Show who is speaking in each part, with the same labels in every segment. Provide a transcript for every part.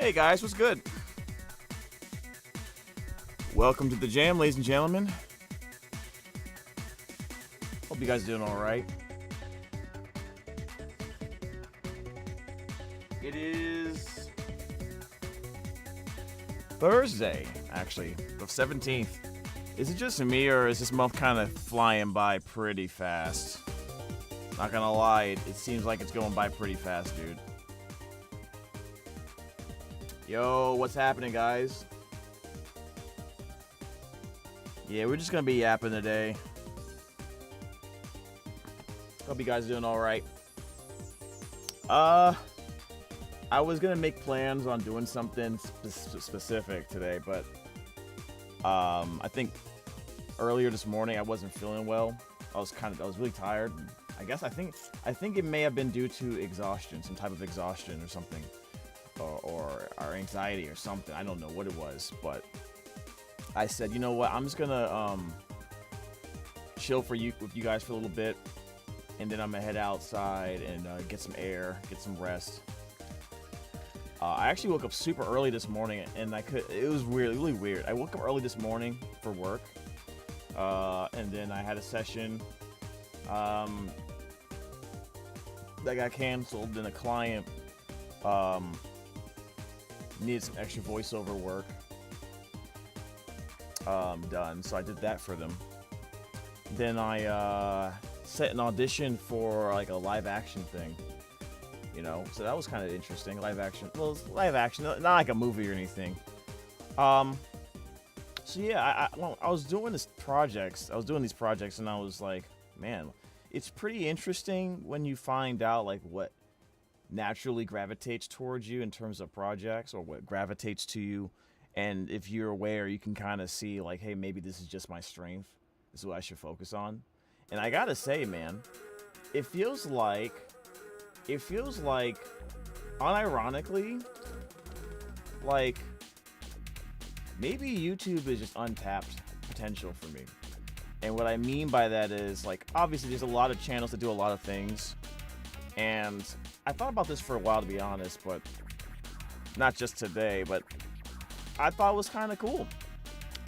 Speaker 1: Hey guys, what's good? Welcome to the jam, ladies and gentlemen. Hope you guys are doing alright. It is Thursday, actually, the 17th. Is it just me, or is this month kind of flying by pretty fast? Not gonna lie, it seems like it's going by pretty fast, dude. Yo, what's happening, guys? Yeah, we're just gonna be yapping today. Hope you guys are doing alright. I was gonna make plans on doing something specific today, but I think earlier this morning I wasn't feeling well. I was really tired. I think it may have been due to exhaustion, some type of exhaustion or something, or anxiety or something. I don't know what it was, but I said, you know what? I'm just gonna chill with you guys for a little bit, and then I'm gonna head outside and get some air, get some rest. I actually woke up super early this morning, and it was really weird. I woke up early this morning for work, and then I had a session that got canceled. Then a client needed some extra voiceover work done, so I did that for them. Then I set an audition for like a live action thing. You know, so that was kind of interesting. Live action. Well, it's live action, not like a movie or anything. So yeah, I was doing these projects, and I was like, man, it's pretty interesting when you find out like what naturally gravitates towards you in terms of projects, or what gravitates to you, and if you're aware, you can kind of see like, hey, maybe this is just my strength. This is what I should focus on. And I gotta say, man, it feels like, unironically, like maybe YouTube is just untapped potential for me. And what I mean by that is, like, obviously there's a lot of channels that do a lot of things, and I thought about this for a while, to be honest, but not just today, but I thought it was kind of cool.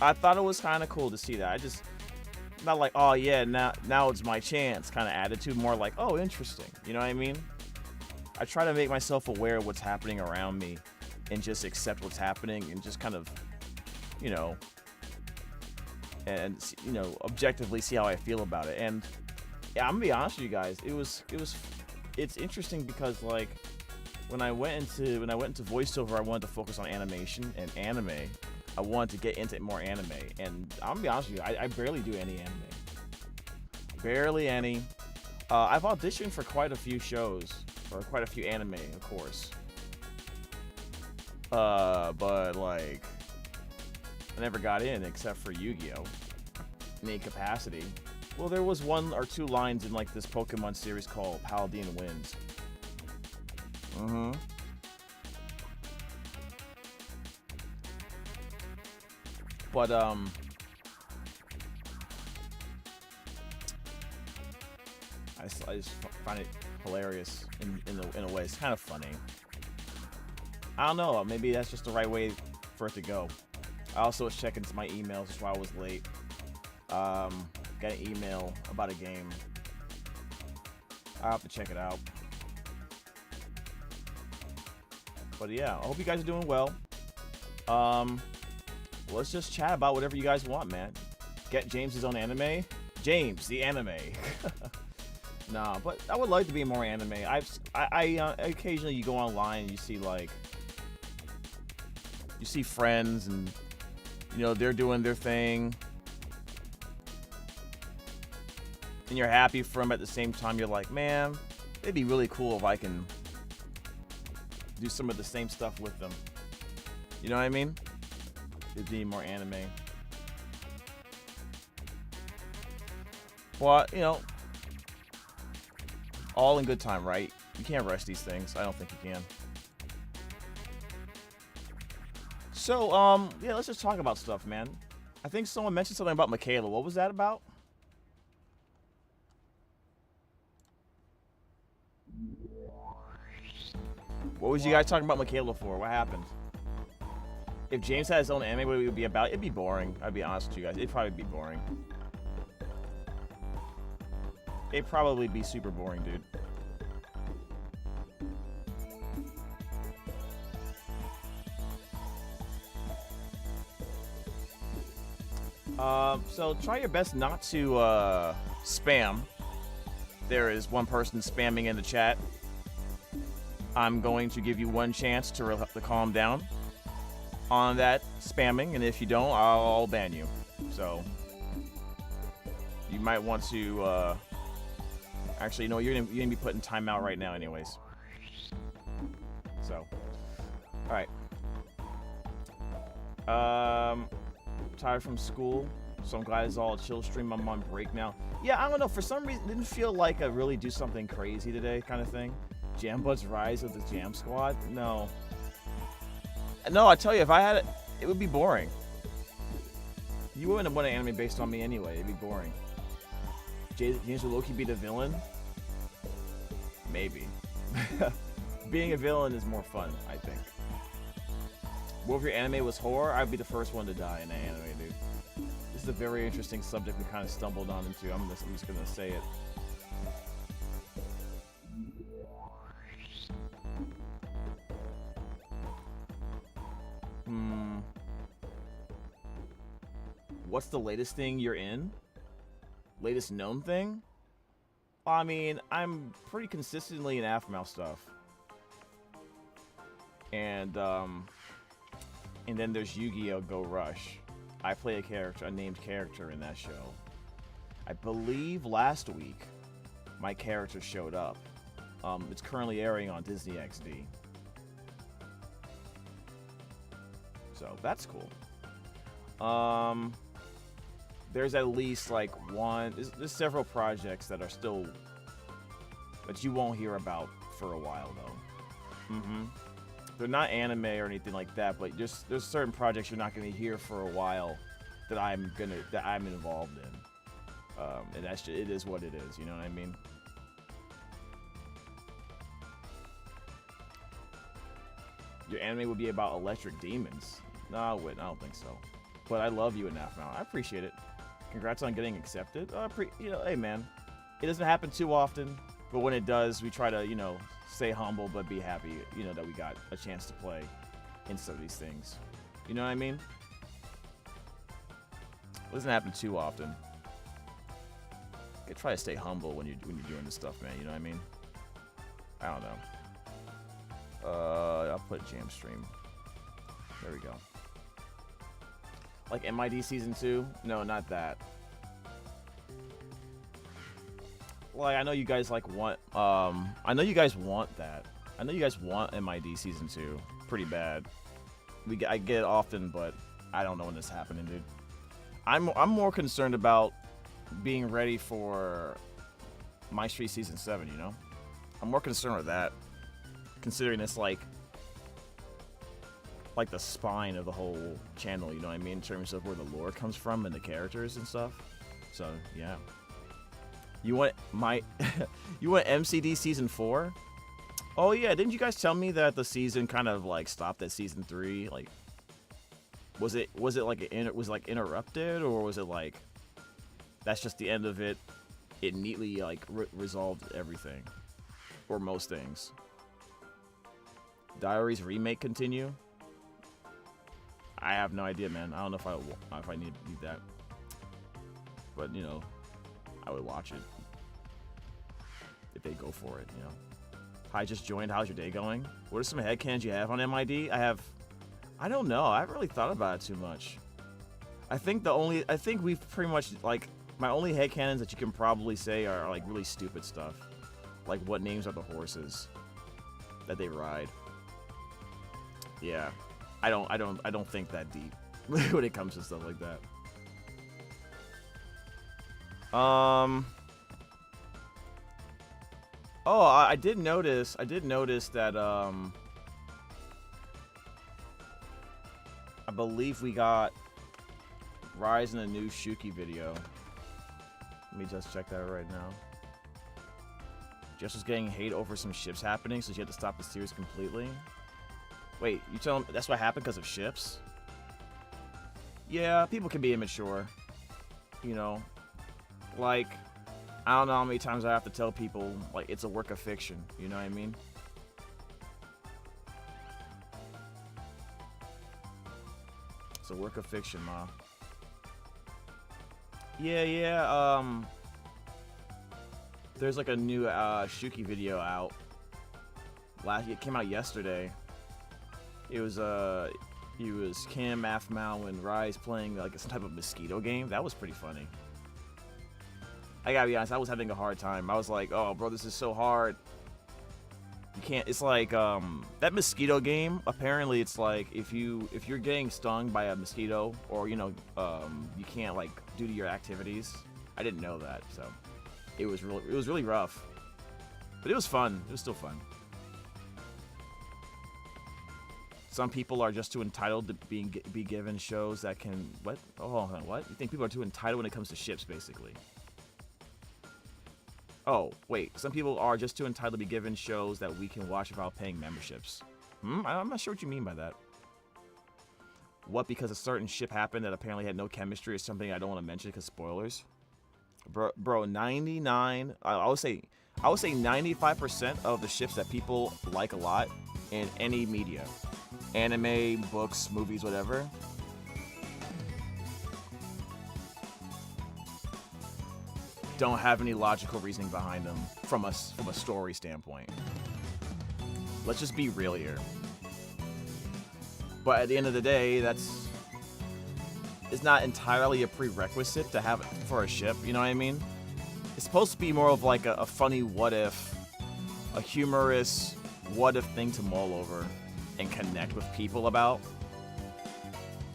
Speaker 1: I thought it was kind of cool to see that. I just, not like, oh yeah, now it's my chance kind of attitude, more like, oh, interesting. You know what I mean? I try to make myself aware of what's happening around me and just accept what's happening and just kind of, you know, and, you know, objectively see how I feel about it. And yeah, I'm gonna be honest with you guys, it's interesting because, like, when I went into voiceover, I wanted to focus on animation and anime. I wanted to get into more anime, and I'm gonna be honest with you, I barely do any anime. Barely any. I've auditioned for quite a few shows, or quite a few anime, of course. But like, I never got in except for Yu-Gi-Oh! In any capacity. Well, there was 1 or 2 lines in like this Pokemon series called Paladin Wins. But I just find it hilarious in a way. It's kind of funny. I don't know. Maybe that's just the right way for it to go. I also was checking my emails. That's why I was late. Got an email about a game. I'll have to check it out. But yeah, I hope you guys are doing well. Let's just chat about whatever you guys want, man. Get James his own anime. James, the anime. Nah, but I would like to be more anime. I occasionally, you go online and you see like, you see friends and, you know, they're doing their thing, and you're happy for them. At the same time, you're like, man, it'd be really cool if I can do some of the same stuff with them. You know what I mean? It'd be more anime. Well, you know, all in good time, right? You can't rush these things. I don't think you can. So, yeah, let's just talk about stuff, man. I think someone mentioned something about Michaela. What was that about? What was you guys talking about Michaela for? What happened? If James had his own anime, what it would be about? It'd be boring. I'd be honest with you guys. It'd probably be boring. It'd probably be super boring, dude. So try your best not to spam. There is one person spamming in the chat. I'm going to give you one chance to calm down on that spamming, and if you don't, I'll ban you. So you might want to actually, no, you're gonna be put in timeout right now anyways. So all right. Tired from school, so I'm glad it's all a chill stream. I'm on break now. Yeah, I don't know, for some reason it didn't feel like I really do something crazy today kind of thing. Jambud's Rise of the Jam Squad? No, I tell you, if I had it, it would be boring. You wouldn't want an anime based on me anyway. It'd be boring. James will Loki be the villain? Maybe. Being a villain is more fun, I think. What if your anime was horror? I'd be the first one to die in an anime, dude. This is a very interesting subject we kind of stumbled on into. I'm just gonna say it. What's the latest thing you're in? Latest known thing? I mean, I'm pretty consistently in Aphmau stuff. And then there's Yu-Gi-Oh! Go Rush. I play a named character in that show. I believe last week my character showed up. It's currently airing on Disney XD. So that's cool. There's at least like there's several projects that are still, that you won't hear about for a while though. They're not anime or anything like that, but just there's certain projects you're not going to hear for a while that I'm involved in, and that's just, it is what it is. You know what I mean? Your anime would be about electric demons? No, I wouldn't. I don't think so. But I love you in Aphmau. I appreciate it. Congrats on getting accepted. Hey man, it doesn't happen too often, but when it does, we try to, stay humble but be happy, that we got a chance to play in some of these things. You know what I mean? It doesn't happen too often. You try to stay humble when you're doing this stuff, man. You know what I mean? I don't know. I'll put jam stream. There we go. Like MID season 2? No, not that. Like, I know you guys want I know you guys want that. I know you guys want MID season 2 pretty bad. I get it often, but I don't know when this is happening, dude. I'm more concerned about being ready for My Street season 7, I'm more concerned with that, considering it's like the spine of the whole channel, you know what I mean, in terms of where the lore comes from and the characters and stuff. So yeah. You want you want MCD season 4? Oh yeah, didn't you guys tell me that the season kind of like stopped at season 3? Like, was it like interrupted, or was it like that's just the end of it? It neatly like resolved everything, or most things. Diaries remake continue? I have no idea, man. I don't know if I need that, but I would watch it if they go for it. Hi, just joined. How's your day going? What are some headcanons you have on MID? I don't know. I haven't really thought about it too much. I think we've pretty much, like, my only headcanons that you can probably say are like really stupid stuff, like what names are the horses that they ride. Yeah, I don't think that deep when it comes to stuff like that. Oh, I did notice that, I believe we got Rise in a new Shuki video. Let me just check that right now. Jess was getting hate over some ships happening, so she had to stop the series completely. Wait, you tell him that's what happened because of ships? Yeah, people can be immature. You know, like, I don't know how many times I have to tell people, like, it's a work of fiction. You know what I mean? It's a work of fiction, ma. Yeah. There's like a new Shuki video out. It came out yesterday. It was Kim, Aphmau, and Rhys playing like some type of mosquito game. That was pretty funny. I gotta be honest, I was having a hard time. I was like, oh bro, this is so hard. You can't, it's like that mosquito game, apparently it's like if you're getting stung by a mosquito, or you can't like do your activities. I didn't know that, so it was really rough. But it was fun. It was still fun. Some people are just too entitled to be given shows that can what? Oh, hold on, what? You think people are too entitled when it comes to ships, basically? Oh, wait. Some people are just too entitled to be given shows that we can watch without paying memberships. I'm not sure what you mean by that. What, because a certain ship happened that apparently had no chemistry or something I don't want to mention because spoilers? Bro, 99... I would say 95% of the ships that people like a lot in any media, anime, books, movies, whatever, don't have any logical reasoning behind them from a story standpoint. Let's just be real here. But at the end of the day, it's not entirely a prerequisite to have it for a ship, you know what I mean? It's supposed to be more of like a funny what if, a humorous what if thing to mull over and connect with people about.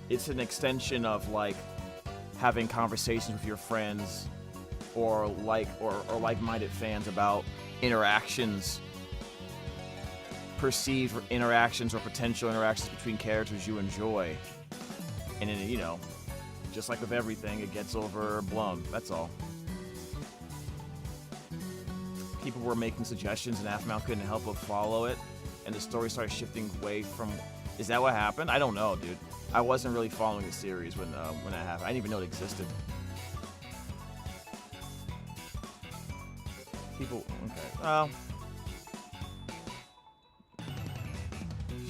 Speaker 1: It's an extension of like having conversations with your friends or like-minded fans about interactions, perceived interactions or potential interactions between characters you enjoy. And then, just like with everything, it gets overblown. That's all. People were making suggestions and Aphmau couldn't help but follow it, and the story started shifting away from... Is that what happened? I don't know, dude. I wasn't really following the series when that happened. I didn't even know it existed. People... Okay.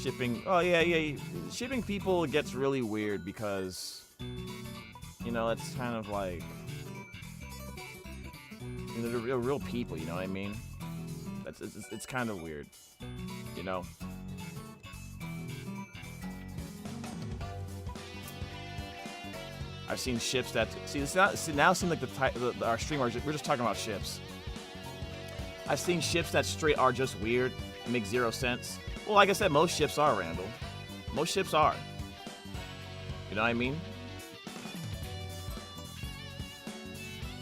Speaker 1: Shipping... Oh, yeah. Shipping people gets really weird because... it's kind of like... they're real people, you know what I mean? It's kind of weird, I've seen ships that... now it seems like our stream we're just talking about ships. I've seen ships that straight are just weird, make zero sense. Well, like I said, most ships are, Randall. Most ships are. You know what I mean?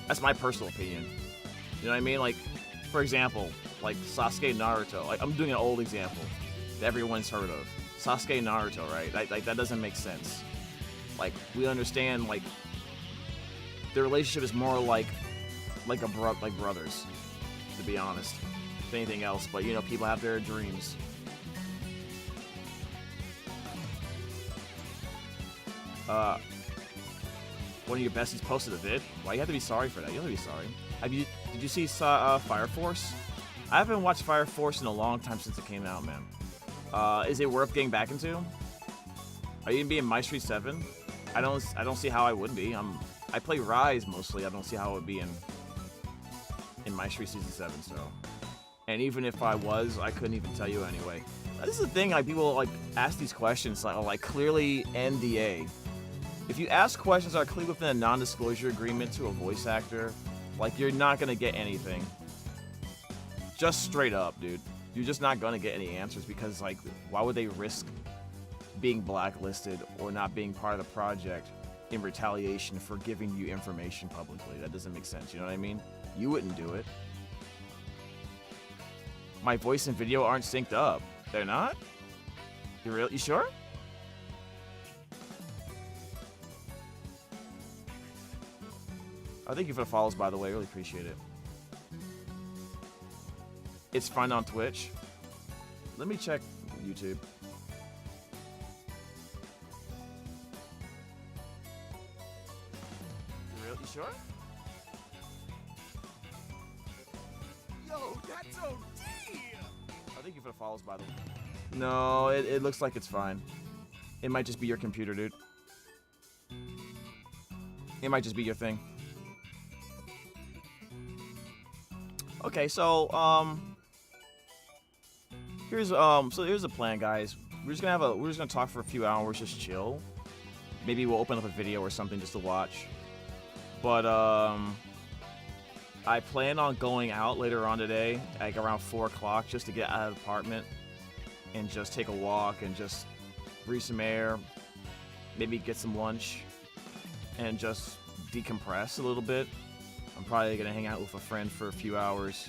Speaker 1: That's my personal opinion. You know what I mean? Like, for example, like Sasuke Naruto. Like, I'm doing an old example that everyone's heard of. Sasuke Naruto, right? Like that doesn't make sense. Like, we understand, like, the relationship is more like brothers, to be honest, if anything else. But, people have their dreams. One of your besties posted a vid. Why you have to be sorry for that? You don't have to be sorry. Did you see Fire Force? I haven't watched Fire Force in a long time since it came out, man. Is it worth getting back into? Are you gonna be in My Street 7? I don't see how I would be. I play Rhys mostly. I don't see how I would be in My Street Season 7. So, and even if I was, I couldn't even tell you anyway. This is the thing. Like, people like ask these questions like clearly NDA. If you ask questions that are clearly within a non-disclosure agreement to a voice actor, like, you're not gonna get anything. Just straight up, dude. You're just not gonna get any answers because, like, why would they risk being blacklisted or not being part of the project in retaliation for giving you information publicly? That doesn't make sense, you know what I mean? You wouldn't do it. My voice and video aren't synced up. They're not? You sure? Thank you for the follows, by the way. Really appreciate it. It's fun on Twitch. Let me check YouTube. sure?
Speaker 2: Yo, that's OD!
Speaker 1: Thank you for the follows, by the way. No, it looks like it's fine. It might just be your computer, dude. It might just be your thing. Okay, so here's the plan, guys. We're just gonna talk for a few hours, just chill. Maybe we'll open up a video or something just to watch. But I plan on going out later on today, like around 4 o'clock, just to get out of the apartment and just take a walk and just breathe some air, maybe get some lunch, and just decompress a little bit. I'm probably gonna hang out with a friend for a few hours.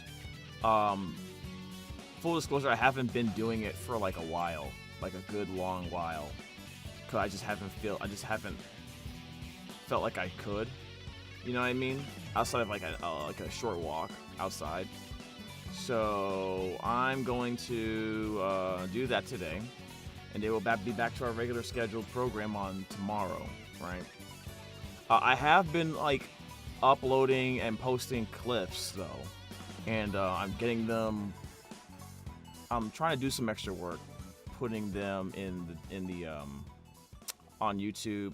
Speaker 1: Full disclosure, I haven't been doing it for like a while, like a good long while, cause I just haven't felt like I could. You know what I mean? Outside of like a short walk outside. So I'm going to do that today, and they will be back to our regular scheduled program on tomorrow, right? I have been like uploading and posting clips though, and I'm getting them. I'm trying to do some extra work, putting them in the on YouTube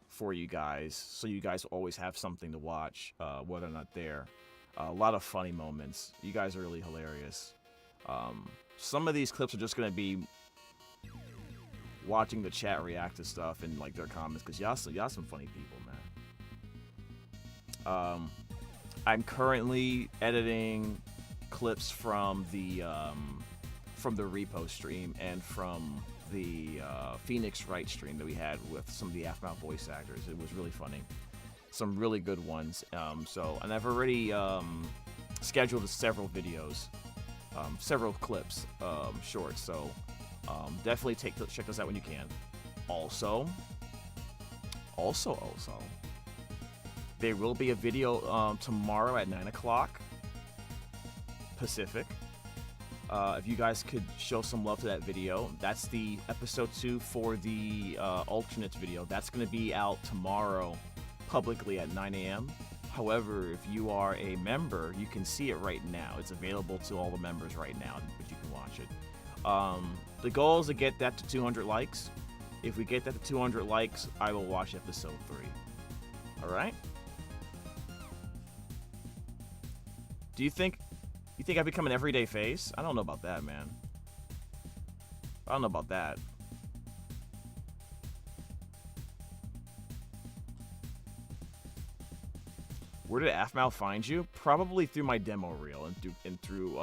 Speaker 1: for you guys, so you guys always have something to watch, whether or not they're a lot of funny moments. You guys are really hilarious. Some of these clips are just gonna be watching the chat react to stuff and like their comments, because y'all some funny people, man. I'm currently editing clips from the repo stream and from the Phoenix Wright stream that we had with some of the Aphmau voice actors. It was really funny. Some really good ones. And I've already scheduled several videos, several clips, shorts. So definitely check those out when you can. Also, there will be a video tomorrow at 9 o'clock Pacific. If you guys could show some love to that video, that's the episode 2 for the alternates video. That's going to be out tomorrow publicly at 9 a.m. However, if you are a member, you can see it right now. It's available to all the members right now, but you can watch it. The goal is to get that to 200 likes. If we get that to 200 likes, I will watch episode 3. All right? Do you think I've become an everyday face? I don't know about that, man. I don't know about that. Where did Aphmau find you? Probably through my demo reel and through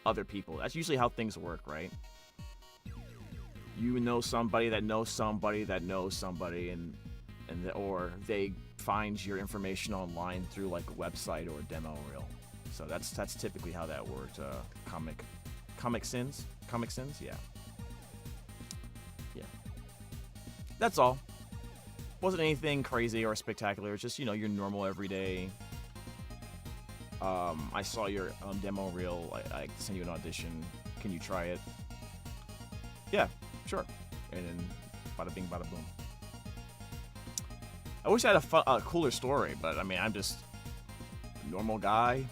Speaker 1: other people. That's usually how things work, right? You know somebody that knows somebody that knows somebody, or they find your information online through like a website or a demo reel. So that's typically how that worked. Comic Sins, yeah. That's all. Wasn't anything crazy or spectacular. It's just, you know, your normal everyday. I saw your demo reel. I sent you an audition. Can you try it? Yeah, sure. And then bada bing, bada boom. I wish I had a cooler story, but I mean, I'm just a normal guy.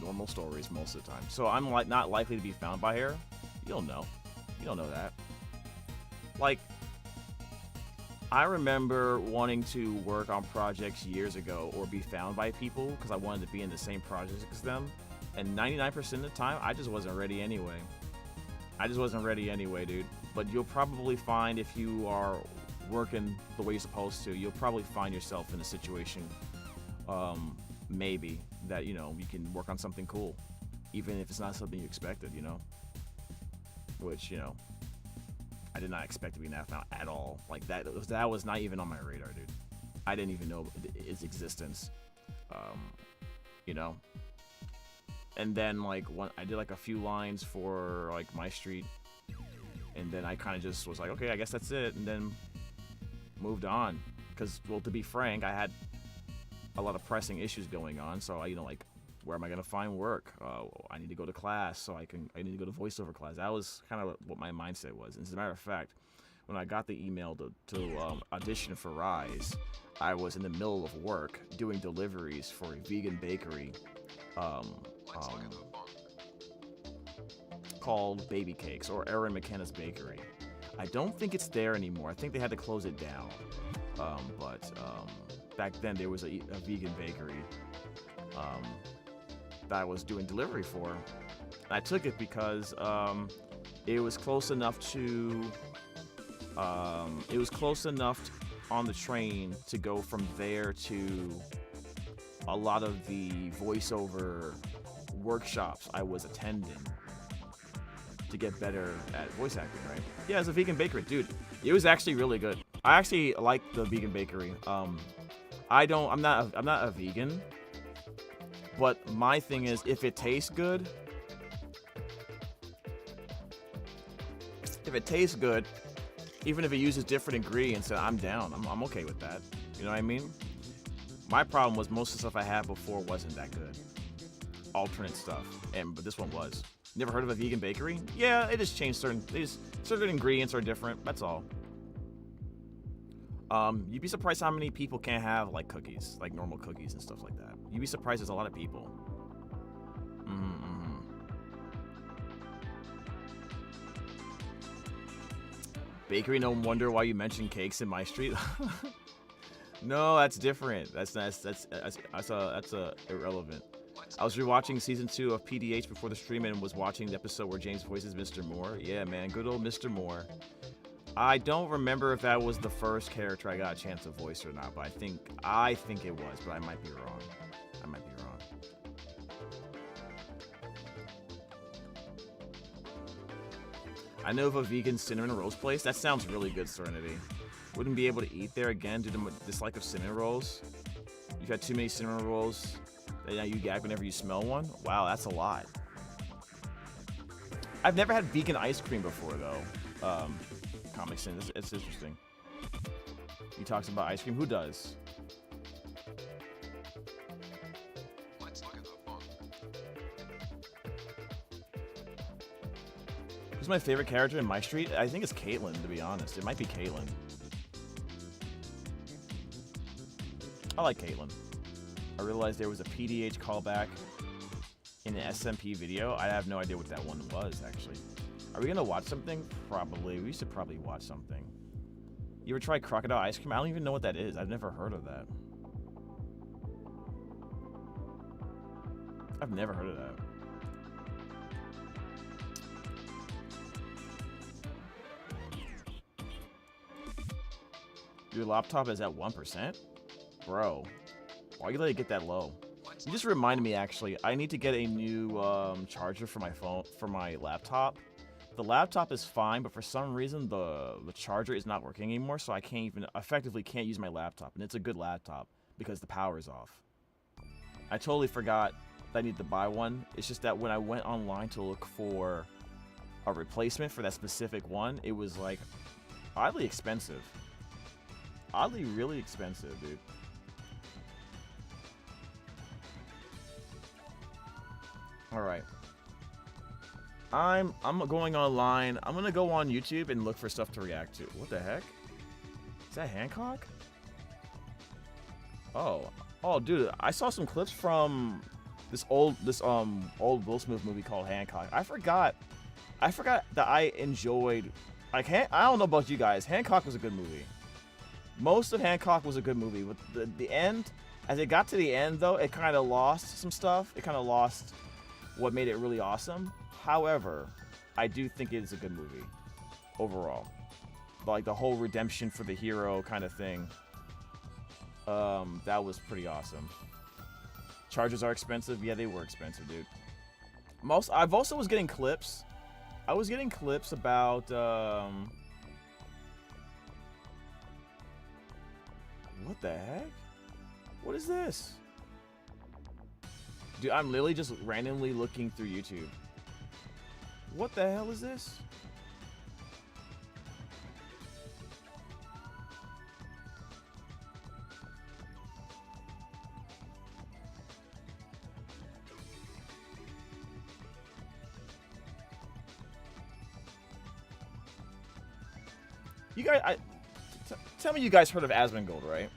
Speaker 1: Normal stories most of the time. So I'm not likely to be found by her. You don't know. You don't know that. Like, I remember wanting to work on projects years ago or be found by people because I wanted to be in the same projects as them. And 99% of the time, I just wasn't ready anyway. Dude. But you'll probably find, if you are working the way you're supposed to, you'll probably find yourself in a situation, maybe, that, you know, you can work on something cool, even if it's not something you expected, you know? Which, you know, I did not expect to be an Aphmau at all. Like, that was not even on my radar, dude. I didn't even know its existence, you know? And then, like, I did, like, a few lines for, like, My Street, and then I kind of just was like, okay, I guess that's it, and then moved on. Because, well, to be frank, I had a lot of pressing issues going on, so I, you know, like, where am I gonna find work? I need to go to class, so I need to go to voiceover class. That was kind of what my mindset was. And as a matter of fact, when I got the email to audition for Rhys, I was in the middle of work doing deliveries for a vegan bakery called Baby Cakes, or Erin McKenna's Bakery. I don't think it's there anymore. I think they had to close it down. But back then there was a vegan bakery that I was doing delivery for. I took it because it was close enough to on the train to go from there to a lot of the voiceover workshops I was attending to get better at voice acting, right? Yeah, it's a vegan bakery, dude. It was actually really good. I actually like the vegan bakery. I'm not a vegan, but my thing is, if it tastes good, even if it uses different ingredients, I'm down. I'm okay with that. You know what I mean? My problem was most of the stuff I had before wasn't that good. Alternate stuff, but this one was. Never heard of a vegan bakery? Yeah, it just changed certain ingredients are different. That's all. You'd be surprised how many people can't have like cookies, like normal cookies and stuff like that. You'd be surprised there's a lot of people. Bakery, no wonder why you mentioned cakes in my street. No, that's different. That's irrelevant. I was rewatching season 2 of PDH before the stream and was watching the episode where James voices Mr. Moore. Yeah, man, good old Mr. Moore. I don't remember if that was the first character I got a chance to voice or not, but I think it was, but I might be wrong. I know of a vegan cinnamon rolls place. That sounds really good, Serenity. Wouldn't be able to eat there again due to my dislike of cinnamon rolls. You've had too many cinnamon rolls that now you gag whenever you smell one? Wow, that's a lot. I've never had vegan ice cream before, though. Comic Sin, it's interesting. He talks about ice cream. Who does? Who's my favorite character in my street? I think it's Caitlyn, to be honest. It might be Caitlyn. I like Caitlyn. I realized there was a PDH callback in an SMP video. I have no idea what that one was, actually. Are we gonna watch something? Probably. We should probably watch something. You ever try crocodile ice cream? I don't even know what that is. I've never heard of that. I've never heard of that. Your laptop is at 1%? Bro, why you let it get that low? You just reminded me, actually, I need to get a new charger for my phone, for my laptop. The laptop is fine, but for some reason the charger is not working anymore, so I effectively can't use my laptop. And it's a good laptop because the power is off. I totally forgot that I need to buy one. It's just that when I went online to look for a replacement for that specific one, it was like oddly expensive. Oddly really expensive, dude. All right. I'm going online. I'm gonna go on YouTube and look for stuff to react to. What the heck? Is that Hancock? Oh, dude, I saw some clips from this old Will Smith movie called Hancock. I forgot that I enjoyed. I don't know about you guys. Hancock was a good movie. Most of Hancock was a good movie. But the end, as it got to the end, though, it kind of lost some stuff. It kind of lost what made it really awesome. However, I do think it is a good movie overall. Like the whole redemption for the hero kind of thing. That was pretty awesome. Chargers are expensive. Yeah, they were expensive, dude. I've also was getting clips. I was getting clips about what the heck? What is this? Dude, I'm literally just randomly looking through YouTube. What the hell is this? You guys, tell me you guys heard of Asmongold, right?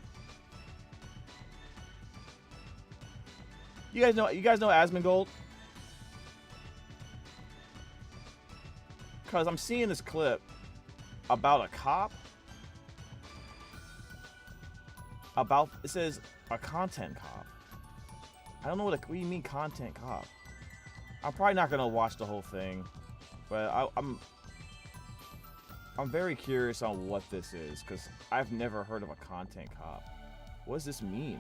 Speaker 1: You guys know Asmongold? Because I'm seeing this clip about a cop. It says a content cop. I don't know what do you mean content cop? I'm probably not gonna watch the whole thing, but I'm very curious on what this is because I've never heard of a content cop. What does this mean?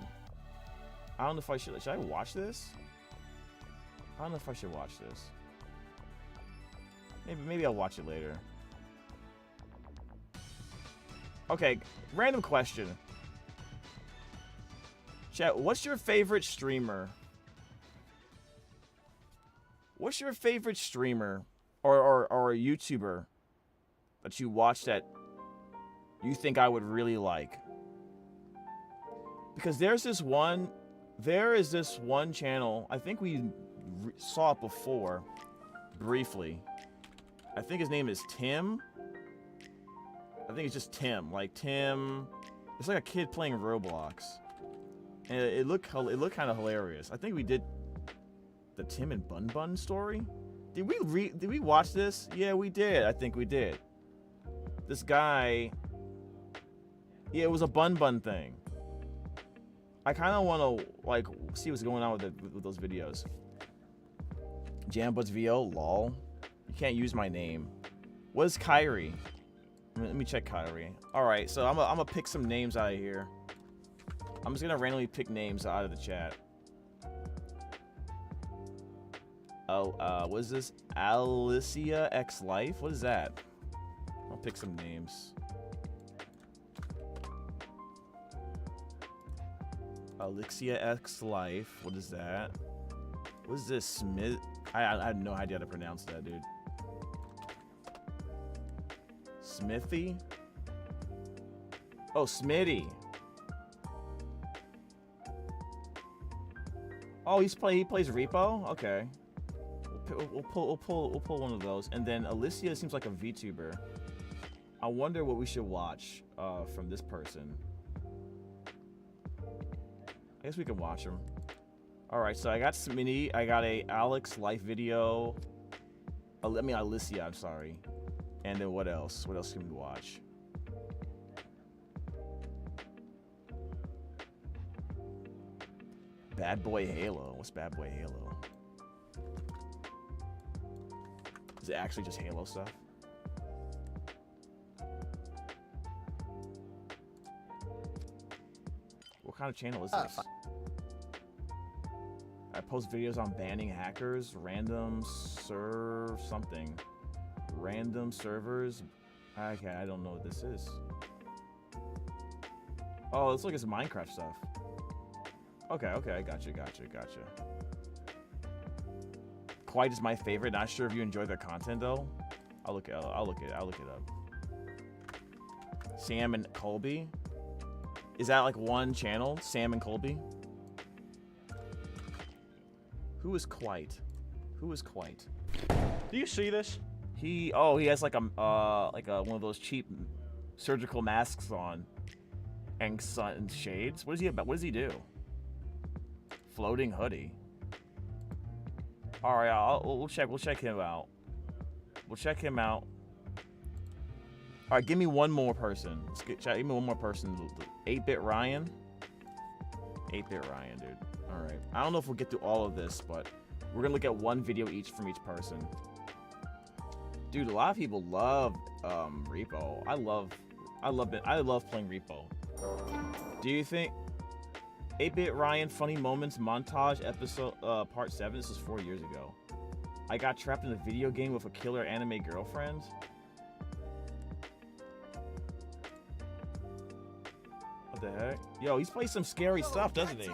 Speaker 1: I don't know if I should I watch this? I don't know if I should watch this. Maybe I'll watch it later. Okay, random question. Chat, what's your favorite streamer? What's your favorite streamer or a YouTuber that you watch that you think I would really like? Because there is this one channel, I think we saw it before, briefly. I think his name is Tim. I think it's just Tim, like Tim. It's like a kid playing Roblox, and it looked kind of hilarious. I think we did the Tim and Bun Bun story. Did we watch this? Yeah, we did. I think we did. This guy. Yeah, it was a Bun Bun thing. I kind of want to like see what's going on with those videos. Jambuds VO, lol. You can't use my name. What is Kyrie? Let me check Kyrie. All right, so I'm gonna pick some names out of here. I'm just gonna randomly pick names out of the chat. Oh, what is this? Alicia X Life? What is that? I'll pick some names. Alicia X Life. What is that? What is this? Smith? I have no idea how to pronounce that, dude. Smithy? Oh, Smitty. Oh, he plays Repo? Okay. We'll pull one of those. And then Alicia seems like a VTuber. I wonder what we should watch from this person. I guess we can watch him. All right, so I got Smitty. I got a Alex life video. Alicia, I'm sorry. And then what else? What else can we watch? Bad Boy Halo. What's Bad Boy Halo? Is it actually just Halo stuff? What kind of channel is this? I post videos on banning hackers, random serve something. Random servers. Okay, I don't know what this is. Oh, it's like it's Minecraft stuff. Okay, I gotcha. Quite is my favorite. Not sure if you enjoy their content though. I'll look it up. Sam and Colby. Is that like one channel? Sam and Colby? Who is Quite? Who is Quite?
Speaker 2: Do you see this?
Speaker 1: He has like a one of those cheap surgical masks on and sun shades. What is he about? What does he do? Floating hoodie. All right, we'll check him out. We'll check him out. All right, give me one more person. Give me one more person. 8-Bit Ryan. 8-Bit Ryan, dude. All right. I don't know if we'll get through all of this, but we're gonna look at one video each from each person. Dude, a lot of people love Repo. I love playing Repo. Do you think 8-Bit Ryan funny moments montage episode part 7? This was 4 years ago. I got trapped in a video game with a killer anime girlfriend. What the heck? Yo, he's playing some scary stuff, doesn't he?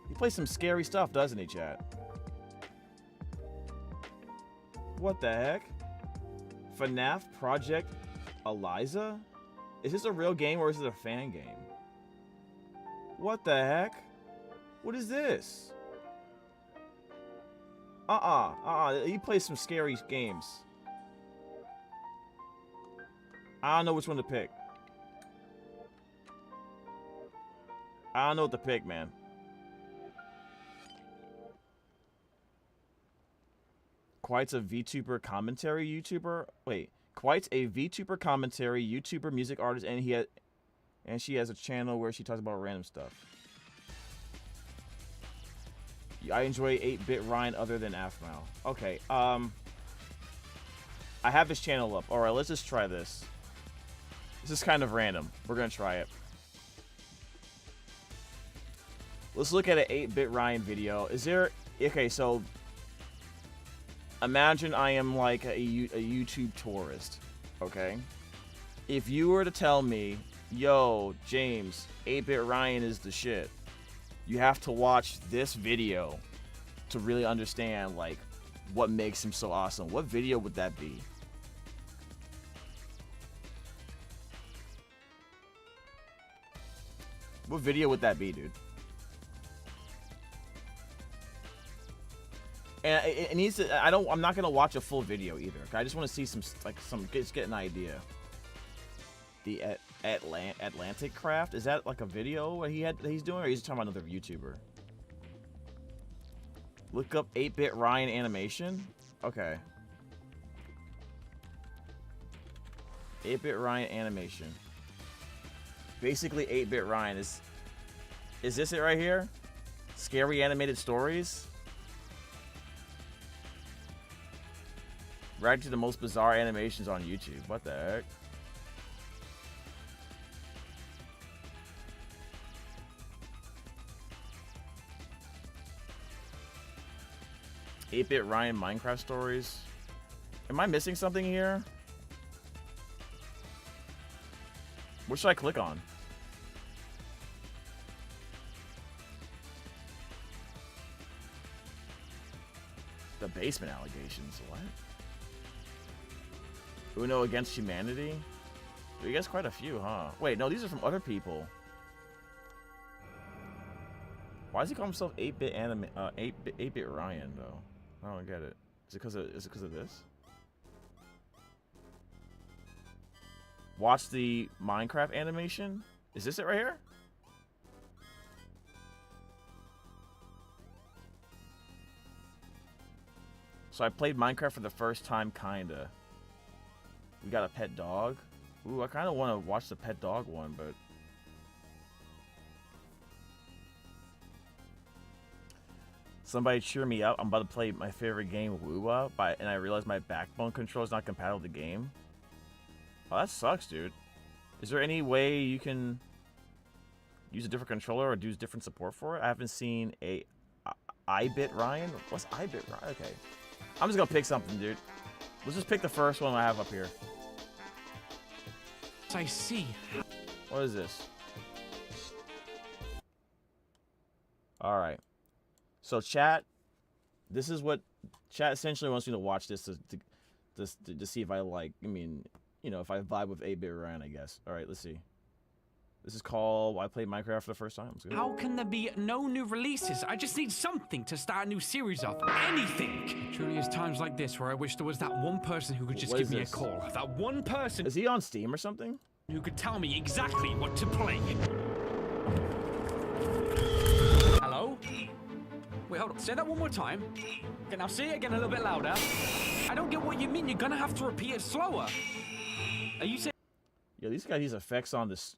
Speaker 1: He plays some scary stuff, doesn't he, chat? What the heck? FNAF Project Eliza? Is this a real game or is it a fan game? What the heck? What is this? He plays some scary games. I don't know which one to pick. I don't know what to pick, man. Quite's a VTuber commentary YouTuber. Wait, Quite's a VTuber commentary YouTuber music artist, and she has a channel where she talks about random stuff. I enjoy 8-Bit Ryan other than Aphmau. Okay, I have his channel up. All right, let's just try this. This is kind of random. We're gonna try it. Let's look at an 8-Bit Ryan video. Is there... Okay, so... Imagine I am like a YouTube tourist, okay? If you were to tell me, yo, James, 8-Bit Ryan is the shit, you have to watch this video to really understand, like, what makes him so awesome. What video would that be? What video would that be, dude? And it needs to. I'm not gonna watch a full video either. I just want to see just get an idea. The Atlantic Craft, is that like a video he's doing, or he's talking about another YouTuber? Look up 8-Bit Ryan animation. Okay. 8-Bit Ryan animation. Basically, 8-Bit Ryan is this it right here? Scary animated stories. Right to the most bizarre animations on YouTube. What the heck? Eight-Bit Ryan Minecraft stories. Am I missing something here? What should I click on? The basement allegations. What? Uno against humanity? You guys quite a few, huh? Wait, no, these are from other people. Why does he call himself 8-Bit 8-Bit Ryan though? I don't get it. Is it because of this? Watch the Minecraft animation? Is this it right here? So I played Minecraft for the first time, kinda. We got a pet dog. Ooh, I kind of want to watch the pet dog one, but... Somebody cheer me up. I'm about to play my favorite game, Woo-Wah, and I realize my backbone controller is not compatible with the game. Oh, that sucks, dude. Is there any way you can use a different controller or do different support for it? I haven't seen a I-Bit Ryan. What's I-Bit Ryan? Okay. I'm just going to pick something, dude. Let's just pick the first one I have up here.
Speaker 3: I see.
Speaker 1: What is this? Alright. So chat, this is what chat essentially wants me to watch this to see if I like, I mean, you know, if I vibe with 8-Bit Ryan, I guess. Alright, let's see. This is called I played Minecraft for the first time.
Speaker 3: How can there be no new releases? I just need something to start a new series of. Anything! Truly, it's times like this where I wish there was that one person who could just give me a call. That one person.
Speaker 1: Is he on Steam or something?
Speaker 3: Who could tell me exactly what to play. Hello? Wait, hold on. Say that one more time. Okay, now say it again a little bit louder. I don't get what you mean. You're gonna have to repeat it slower. Are you saying...
Speaker 1: Yo, these guys, these effects on this...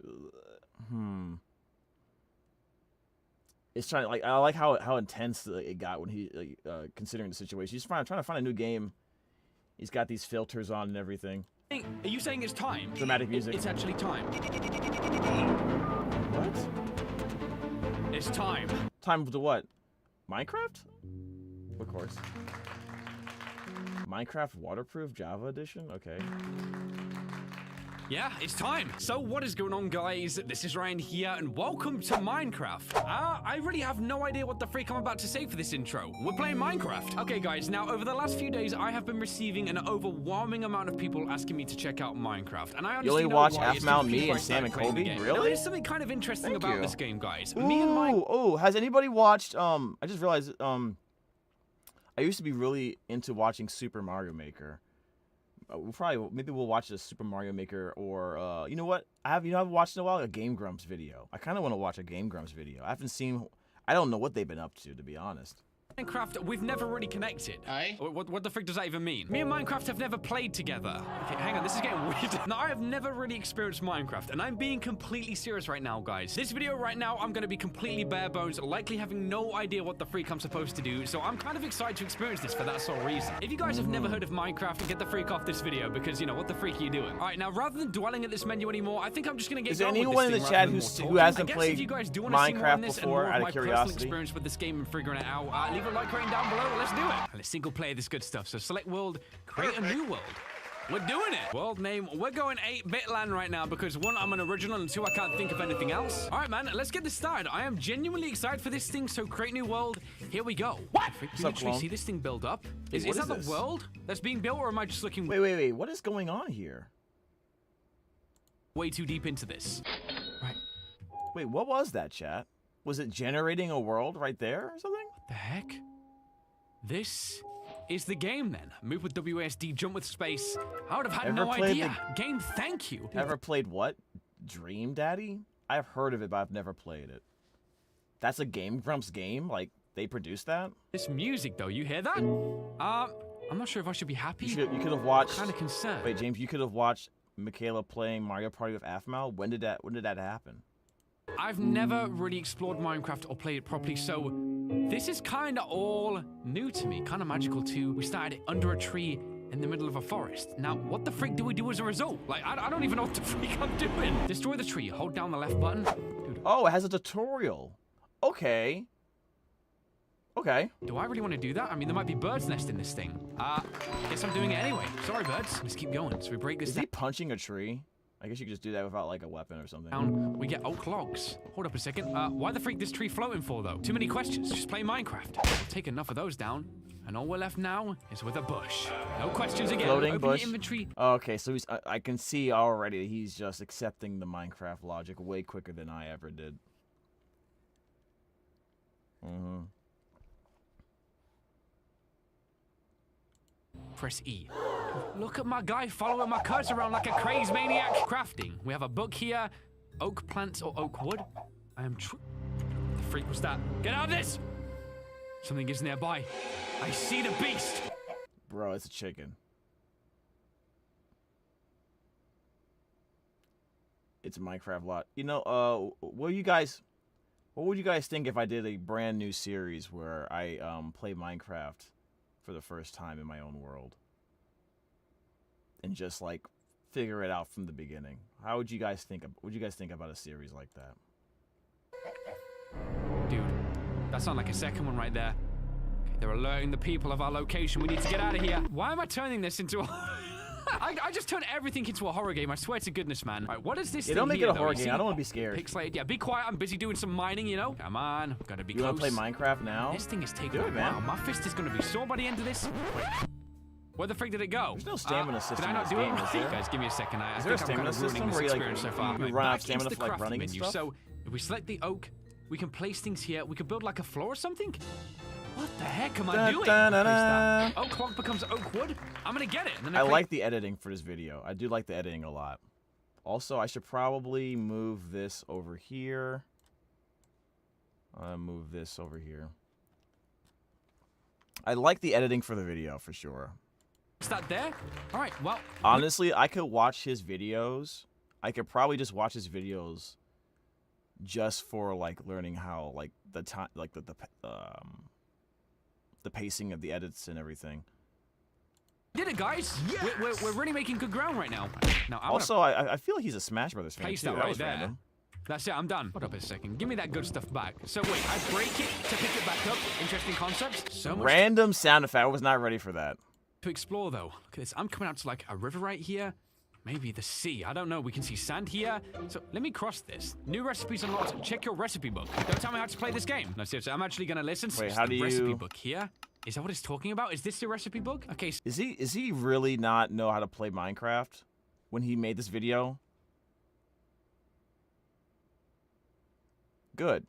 Speaker 1: It's trying, like, I like how intense it got when he, considering the situation. He's trying to find a new game. He's got these filters on and everything.
Speaker 3: Are you saying it's time?
Speaker 1: Dramatic music.
Speaker 3: It's actually time.
Speaker 1: What?
Speaker 3: It's time.
Speaker 1: Time to what? Minecraft? Of course. Minecraft Waterproof Java Edition? Okay.
Speaker 3: Yeah, it's time. So what is going on, guys? This is Ryan here, and welcome to Minecraft. I really have no idea what the freak I'm about to say for this intro. We're playing Minecraft. Okay, guys, now over the last few days, I have been receiving an overwhelming amount of people asking me to check out Minecraft, and I honestly
Speaker 1: you only
Speaker 3: know
Speaker 1: watch
Speaker 3: why.
Speaker 1: Aphmau, me, and Sam and Kobe?
Speaker 3: Now,
Speaker 1: Really?
Speaker 3: there's something kind of interesting
Speaker 1: Thank
Speaker 3: about
Speaker 1: you.
Speaker 3: this game, guys.
Speaker 1: Ooh,
Speaker 3: Me and my...
Speaker 1: oh, has anybody watched, I just realized, I used to be really into watching Super Mario Maker. maybe we'll watch a Super Mario Maker or you know what? I haven't watched in a while a Game Grumps video. I kind of want to watch a Game Grumps video. I don't know what they've been up to be honest.
Speaker 3: Minecraft, we've never really connected.
Speaker 4: Aye?
Speaker 3: What the frick does that even mean? Me and Minecraft have never played together. Okay, hang on, this is getting weird. Now, I have never really experienced Minecraft, and I'm being completely serious right now, guys. This video right now, I'm gonna be completely bare bones, likely having no idea what the freak I'm supposed to do, so I'm kind of excited to experience this for that sole reason. If you guys have never heard of Minecraft, get the freak off this video, because, you know, what the freak are you doing? All right, now, rather than dwelling at this menu anymore, I think I'm just gonna get going with this thing.
Speaker 1: Is there anyone in the chat who hasn't played Minecraft before, out of curiosity?
Speaker 3: Experience with this game and figuring it out, leave a like rating down below. Let's do it. Let's single play this good stuff. So select world, create a new world. We're doing it. World name, we're going 8-bit land right now because 1, I'm an original, and 2, I can't think of anything else. All right, man, let's get this started. I am genuinely excited for this thing, so create new world. Here we go. What? Do you actually see this thing build up? Is that the world that's being built, or am I just looking...
Speaker 1: Wait. What is going on here?
Speaker 3: Way too deep into this. Right.
Speaker 1: Wait, what was that, chat? Was it generating a world right there or something?
Speaker 3: What the heck? This is the game then. Move with WASD, jump with space. I would have had no idea. Game, thank you.
Speaker 1: Ever played what? Dream Daddy? I've heard of it, but I've never played it. That's a Game Grumps game? Like, they produced that?
Speaker 3: This music, though, you hear that? I'm not sure if I should be happy.
Speaker 1: You could have watched...
Speaker 3: I'm kind of concerned.
Speaker 1: Wait, James, you could have watched Michaela playing Mario Party with Aphmau? When did that happen?
Speaker 3: I've never really explored Minecraft or played it properly, so this is kind of all new to me, kind of magical too. We started under a tree in the middle of a forest. Now, what the freak do we do as a result? Like, I don't even know what the freak I'm doing. Destroy the tree, hold down the left button. Dude.
Speaker 1: Oh, it has a tutorial. Okay.
Speaker 3: Do I really want to do that? I mean, there might be birds nesting this thing. Guess I'm doing it anyway. Sorry, birds. Let's keep going. So we break this down.
Speaker 1: Is he punching a tree? I guess you could just do that without, like, a weapon or something.
Speaker 3: Down, we get oak logs. Hold up a second. Why the freak this tree floating for, though? Too many questions. Just play Minecraft. We'll take enough of those down. And all we're left now is with a bush. No questions again.
Speaker 1: Floating
Speaker 3: Open
Speaker 1: bush.
Speaker 3: the inventory.
Speaker 1: Okay, so I can see already he's just accepting the Minecraft logic way quicker than I ever did.
Speaker 3: Press E. Look at my guy following my cursor around like a crazy maniac. Crafting. We have a book here. Oak plants or oak wood. I am the freak was that? Get out of this! Something is nearby. I see the beast.
Speaker 1: Bro, it's a chicken. It's a Minecraft lot. You know, what would you guys think if I did a brand new series where I play Minecraft for the first time in my own world and just like figure it out from the beginning? How would you guys think about a series like that?
Speaker 3: Dude, that sounds like a second one right there. Okay, they're alerting the people of our location. We need to get out of here. Why am I turning this into a... I just turned everything into a horror game. I swear to goodness, man. All right, what is this thing
Speaker 1: don't make
Speaker 3: here,
Speaker 1: it a
Speaker 3: though?
Speaker 1: horror game. I don't want to be scared.
Speaker 3: Pixelated. Yeah, be quiet. I'm busy doing some mining, you know? Come on. Gotta be close.
Speaker 1: You want to play Minecraft now?
Speaker 3: This thing is taking a
Speaker 1: man.
Speaker 3: while. My fist is gonna be sore by the end of this. Wait. Where the frick did it go?
Speaker 1: There's no stamina system.
Speaker 3: Did I not do it? Guys, give me a second. I think I'm kind of ruining this experience so far.
Speaker 1: You run out of stamina for like running and stuff?
Speaker 3: So, if we select the oak, we can place things here. We could build like a floor or something. What the heck am I doing? Oak log becomes oak wood. I'm gonna get it. And then
Speaker 1: I like the editing for this video. I do like the editing a lot. Also, I should probably move this over here. Move this over here. I like the editing for the video for sure.
Speaker 3: Is that there? All right. Well,
Speaker 1: honestly, I could watch his videos. I could probably just watch his videos just for like learning how like the time, like the pacing of the edits and everything.
Speaker 3: Did it, guys? Yes! We're really making good ground right now.
Speaker 1: I feel like he's a Smash Brothers fan
Speaker 3: paste
Speaker 1: too.
Speaker 3: that right there.
Speaker 1: Random.
Speaker 3: That's it. I'm done. Hold up a second. Give me that good stuff back. So wait, I break it to pick it back up. Interesting concept. So much
Speaker 1: random sound effect. I was not ready for that.
Speaker 3: To explore though. Look at this. I'm coming out to like a river right here. Maybe the sea. I don't know. We can see sand here. So let me cross this. New recipes unlocked. Check your recipe book. Don't tell me how to play this game. No, seriously. I'm actually gonna listen.
Speaker 1: Wait, how do you...
Speaker 3: recipe book here? Is that what it's talking about? Is this the recipe book? Okay.
Speaker 1: Is he really not know how to play Minecraft when he made this video? Good.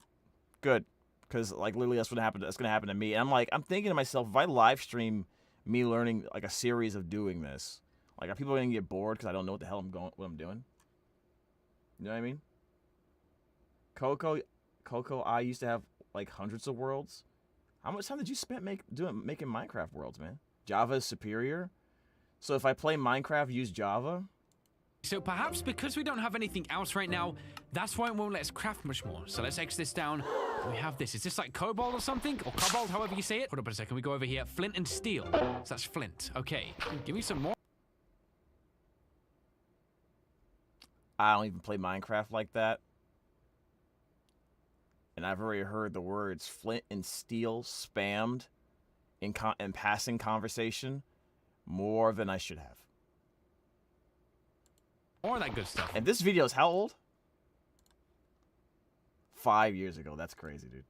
Speaker 1: Because like literally that's what happened. That's gonna happen to me. And I'm thinking to myself, if I live stream me learning like a series of doing this, Like, are people gonna get bored because I don't know what the hell what I'm doing? You know what I mean? Coco, I used to have like hundreds of worlds. How much time did you spend making Minecraft worlds, man? Java is superior. So if I play Minecraft, use Java.
Speaker 3: So perhaps because we don't have anything else right now, that's why it won't let us craft much more. So let's X this down. We have this. Is this like cobalt or something? Or cobalt, however you say it? Hold up a second. We go over here. Flint and steel. So that's flint. Okay. Give me some more.
Speaker 1: I don't even play Minecraft like that. And I've already heard the words flint and steel spammed in passing conversation more than I should have.
Speaker 3: More of that good stuff.
Speaker 1: And this video is how old? 5 years ago. That's crazy, dude.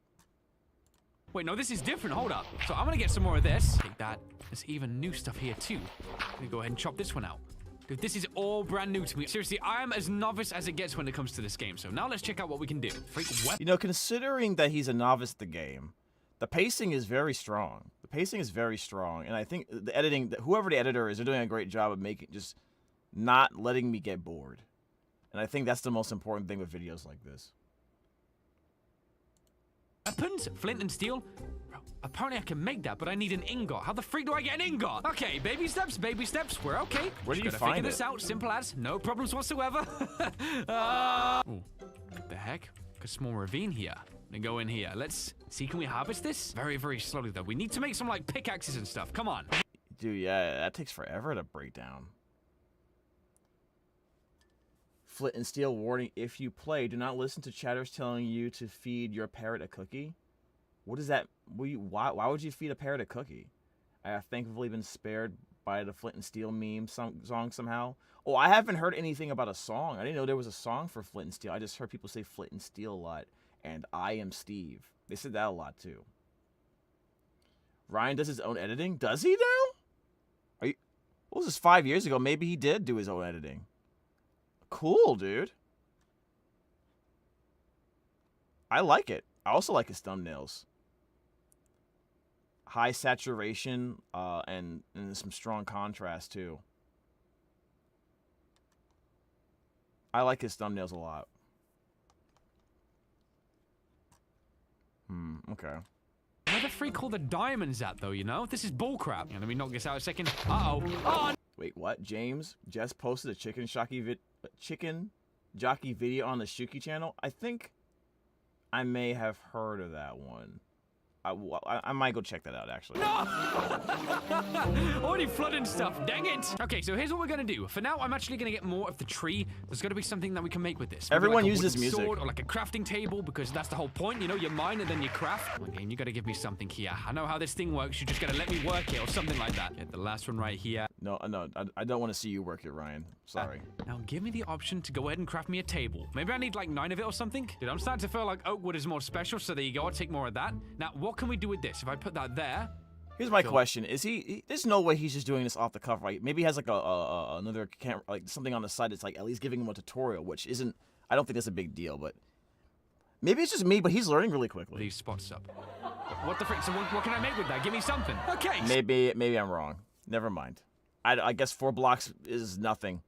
Speaker 3: Wait, no, this is different. Hold up. So I'm gonna get some more of this. Take that. There's even new stuff here too. Let me go ahead and chop this one out. Dude, this is all brand new to me. Seriously, I am as novice as it gets when it comes to this game. So now let's check out what we can do. Freak weapon.
Speaker 1: You know, considering that he's a novice at the game, the pacing is very strong. The pacing is very strong, and I think the editing, whoever the editor is, they're doing a great job of just not letting me get bored. And I think that's the most important thing with videos like this.
Speaker 3: Weapons? Flint and steel? Bro, apparently I can make that, but I need an ingot. How the freak do I get an ingot? Okay, baby steps, baby steps. We're okay.
Speaker 1: Where do you
Speaker 3: gotta
Speaker 1: find
Speaker 3: figure
Speaker 1: it?
Speaker 3: this out. Simple as. No problems whatsoever. Ooh, what the heck? A small ravine here. Then go in here. Let's see, can we harvest this? Very, very slowly, though. We need to make some, like, pickaxes and stuff. Come on.
Speaker 1: Dude, yeah, that takes forever to break down. Flint and steel warning: if you play, do not listen to chatters telling you to feed your parrot a cookie. What is that? Why would you feed a parrot a cookie? I have thankfully been spared by the Flint and Steel meme song somehow. Oh, I haven't heard anything about a song. I didn't know there was a song for Flint and Steel. I just heard people say Flint and Steel a lot. And I am Steve. They said that a lot too. Ryan does his own editing? Does he now? What was this, 5 years ago? Maybe he did do his own editing. Cool, dude. I like it. I also like his thumbnails. High saturation and some strong contrast too. I like his thumbnails a lot. Okay.
Speaker 3: Where the freak all the diamonds at, though, you know? This is bullcrap. Yeah, let me knock this out a second. Uh-oh. Oh,
Speaker 1: wait, what? James just posted a chicken jockey video on the Shuki channel? I think I may have heard of that one. I might go check that out, actually.
Speaker 3: no! Already flooding stuff, dang it! Okay, so here's what we're gonna do. For now, I'm actually gonna get more of the tree. There's gotta be something that we can make with this. Maybe
Speaker 1: Everyone
Speaker 3: like
Speaker 1: uses music.
Speaker 3: sword or like a crafting table, because that's the whole point, you know? You mine and then you craft. Come on, game, you gotta give me something here. I know how this thing works. You just gotta let me work it or something like that. Get the last one right here.
Speaker 1: No, I don't want to see you work it, Ryan. Sorry.
Speaker 3: Now give me the option to go ahead and craft me a table. Maybe I need like 9 of it or something. Dude, I'm starting to feel like oak wood is more special, so there you go. I'll take more of that. Now, what can we do with this? If I put that there...
Speaker 1: Here's my question: is there's no way he's just doing this off the cuff, right? Maybe he has like another camera, like something on the side that's like at least giving him a tutorial, which isn't. I don't think that's a big deal, but maybe it's just me. But he's learning really quickly.
Speaker 3: These spots up. What the frick? So what can I make with that? Give me something. Okay.
Speaker 1: Maybe I'm wrong. Never mind. I guess 4 blocks is nothing.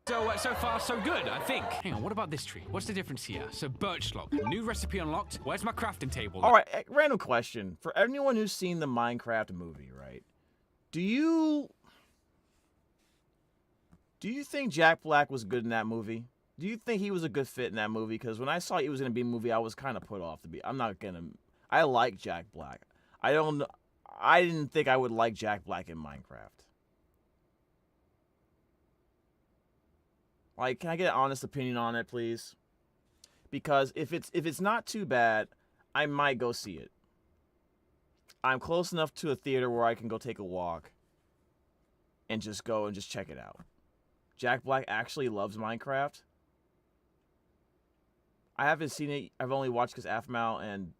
Speaker 3: So, so far, so good, I think. Hang on, what about this tree? What's the difference here? So, birch log. New recipe unlocked. Where's my crafting table?
Speaker 1: All right, random question. For anyone who's seen the Minecraft movie, right? Do you think Jack Black was good in that movie? Do you think he was a good fit in that movie? Because when I saw he was going to be in a movie, I was kind of put off to be. I'm not going to... I like Jack Black. I didn't think I would like Jack Black in Minecraft. Like, can I get an honest opinion on it, please? Because if it's not too bad, I might go see it. I'm close enough to a theater where I can go take a walk and just go and just check it out. Jack Black actually loves Minecraft. I haven't seen it. I've only watched because Aphmau and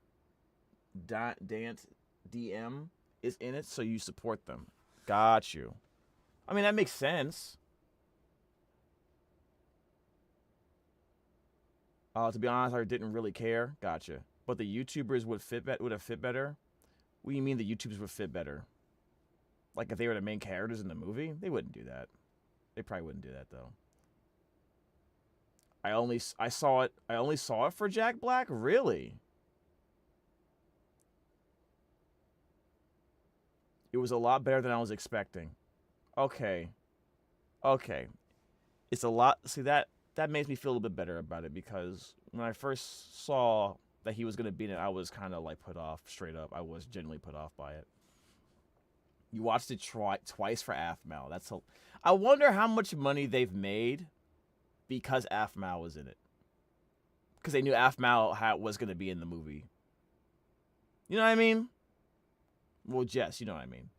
Speaker 1: Dant DM is in it, so you support them. Got you. I mean, that makes sense. To be honest, I didn't really care. Gotcha. But the YouTubers would have fit better. What do you mean the YouTubers would fit better? Like if they were the main characters in the movie? They wouldn't do that. They probably wouldn't do that though. I only saw it for Jack Black? Really? It was a lot better than I was expecting. Okay. Okay. It's a lot. See, that makes me feel a little bit better about it, because when I first saw that he was going to be in it, I was kind of like put off, straight up. I was genuinely put off by it. You watched it twice for Aphmau. I wonder how much money they've made because Aphmau was in it. Because they knew Aphmau was going to be in the movie. You know what I mean? Well, Jess, you know what I mean.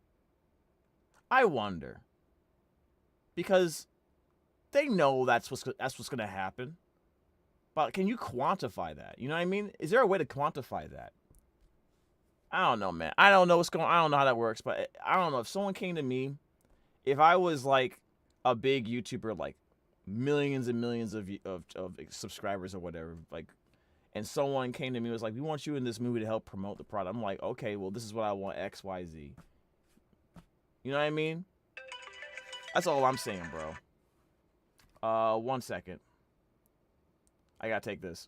Speaker 1: I wonder. Because they know that's what's going to happen. But can you quantify that? You know what I mean? Is there a way to quantify that? I don't know, man. I don't know what's going on. I don't know how that works, but I don't know. If someone came to me, if I was like a big YouTuber, like millions and millions of subscribers or whatever, like, and someone came to me and was like, we want you in this movie to help promote the product. I'm like, okay, well, this is what I want, X, Y, Z. You know what I mean? That's all I'm saying, bro. 1 second. I gotta take this.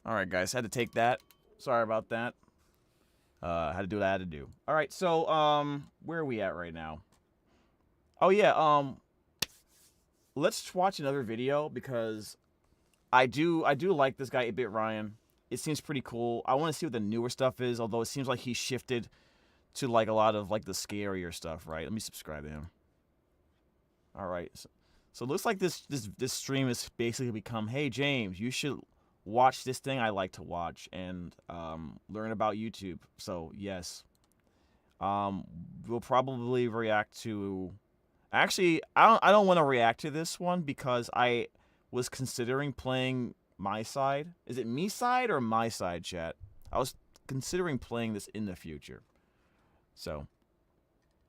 Speaker 1: All right, guys, had to take that. Sorry about that. Had to do what I had to do. All right, so where are we at right now? Oh yeah, let's watch another video, because I do like this guy 8-Bit Ryan. It seems pretty cool. I want to see what the newer stuff is, although it seems like he shifted to like a lot of like the scarier stuff, right? Let me subscribe to him. All right, so it looks like this stream has basically become, hey James, you should watch this thing I like to watch and learn about YouTube. So yes, we'll probably react to. Actually, I don't want to react to this one because I was considering playing my side. Is it me side or my side, chat? I was considering playing this in the future. So,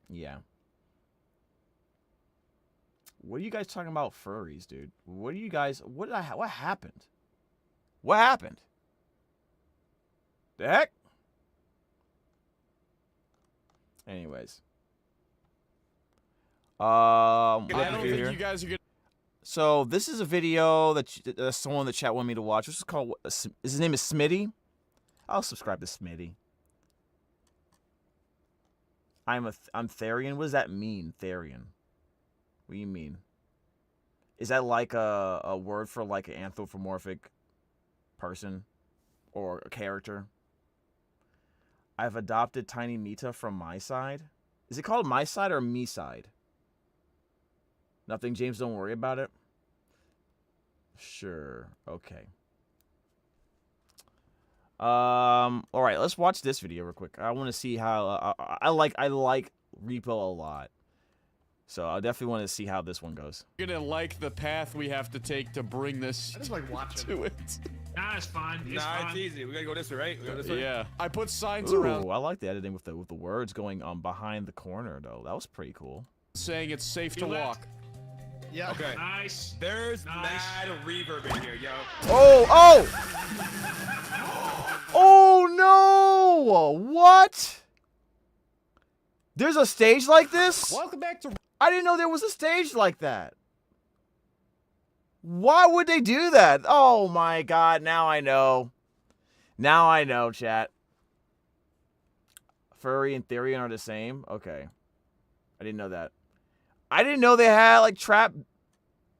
Speaker 1: yeah. What are you guys talking about furries, dude? What are you guys? What happened? What happened? The heck? Anyways.
Speaker 4: I
Speaker 1: what
Speaker 4: don't
Speaker 1: video
Speaker 4: think
Speaker 1: here?
Speaker 4: you guys are gonna.
Speaker 1: So this is a video that someone in the chat wanted me to watch. This is called. His name is Smitty. I'll subscribe to Smitty. I'm Therian. What does that mean, Therian? What do you mean? Is that like a word for like an anthropomorphic person or a character? I've adopted Tiny Mita from my side. Is it called my side or me side? Nothing, James. Don't worry about it. Sure. Okay. All right. Let's watch this video real quick. I want to see how I like Repo a lot, so I definitely want to see how this one goes.
Speaker 4: You're gonna like the path we have to take to bring this
Speaker 5: I just like watching.
Speaker 4: to it.
Speaker 5: Nah, it's fine. It's
Speaker 2: Nah,
Speaker 5: fine.
Speaker 2: it's easy. We gotta go this way, right? We go this way.
Speaker 4: Yeah, I put signs
Speaker 1: Ooh,
Speaker 4: around
Speaker 1: I like the editing with the words going behind the corner though. That was pretty cool.
Speaker 4: saying it's safe
Speaker 5: You
Speaker 4: to
Speaker 5: left.
Speaker 4: walk.
Speaker 5: Yeah.
Speaker 2: Okay.
Speaker 5: Nice.
Speaker 2: There's
Speaker 5: Nice.
Speaker 2: mad reverb in here, yo.
Speaker 1: Oh! Oh no! What? There's a stage like this?
Speaker 4: Welcome back to.
Speaker 1: I didn't know there was a stage like that. Why would they do that? Oh my god, now I know. Now I know, chat. Furry and Therian are the same? Okay. I didn't know that. I didn't know they had like trap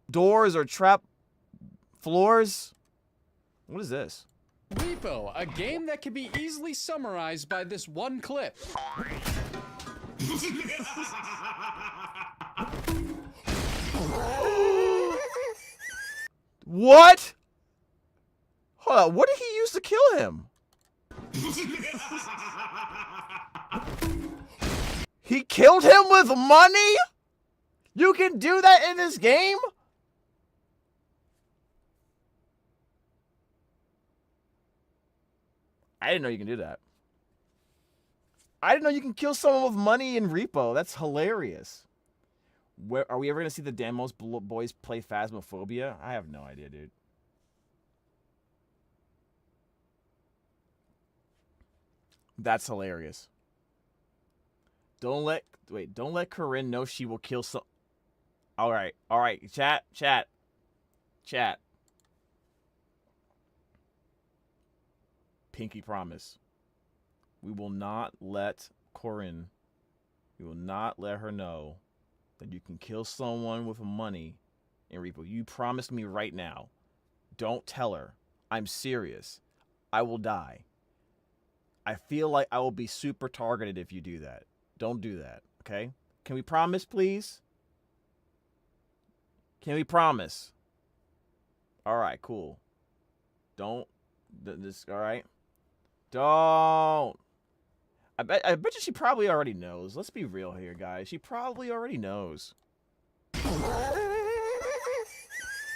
Speaker 1: doors or trap floors. What is this?
Speaker 4: Repo, a game that can be easily summarized by this one clip.
Speaker 1: What? Hold on, what did he use to kill him? He killed him with money? You can do that in this game? I didn't know you can do that. I didn't know you can kill someone with money in Repo. That's hilarious. Where are we ever gonna see the Demos boys play Phasmophobia? I have no idea, dude. That's hilarious. Don't let Corrine know she will kill some. All right, chat. Pinky promise. We will not let Corrine. We will not let her know that you can kill someone with money in Repo. You promised me right now. Don't tell her. I'm serious. I will die. I feel like I will be super targeted if you do that. Don't do that, okay? Can we promise, please? Can we promise? All right, cool. Don't. This, all right? Don't. I bet you she probably already knows. Let's be real here, guys. She probably already knows.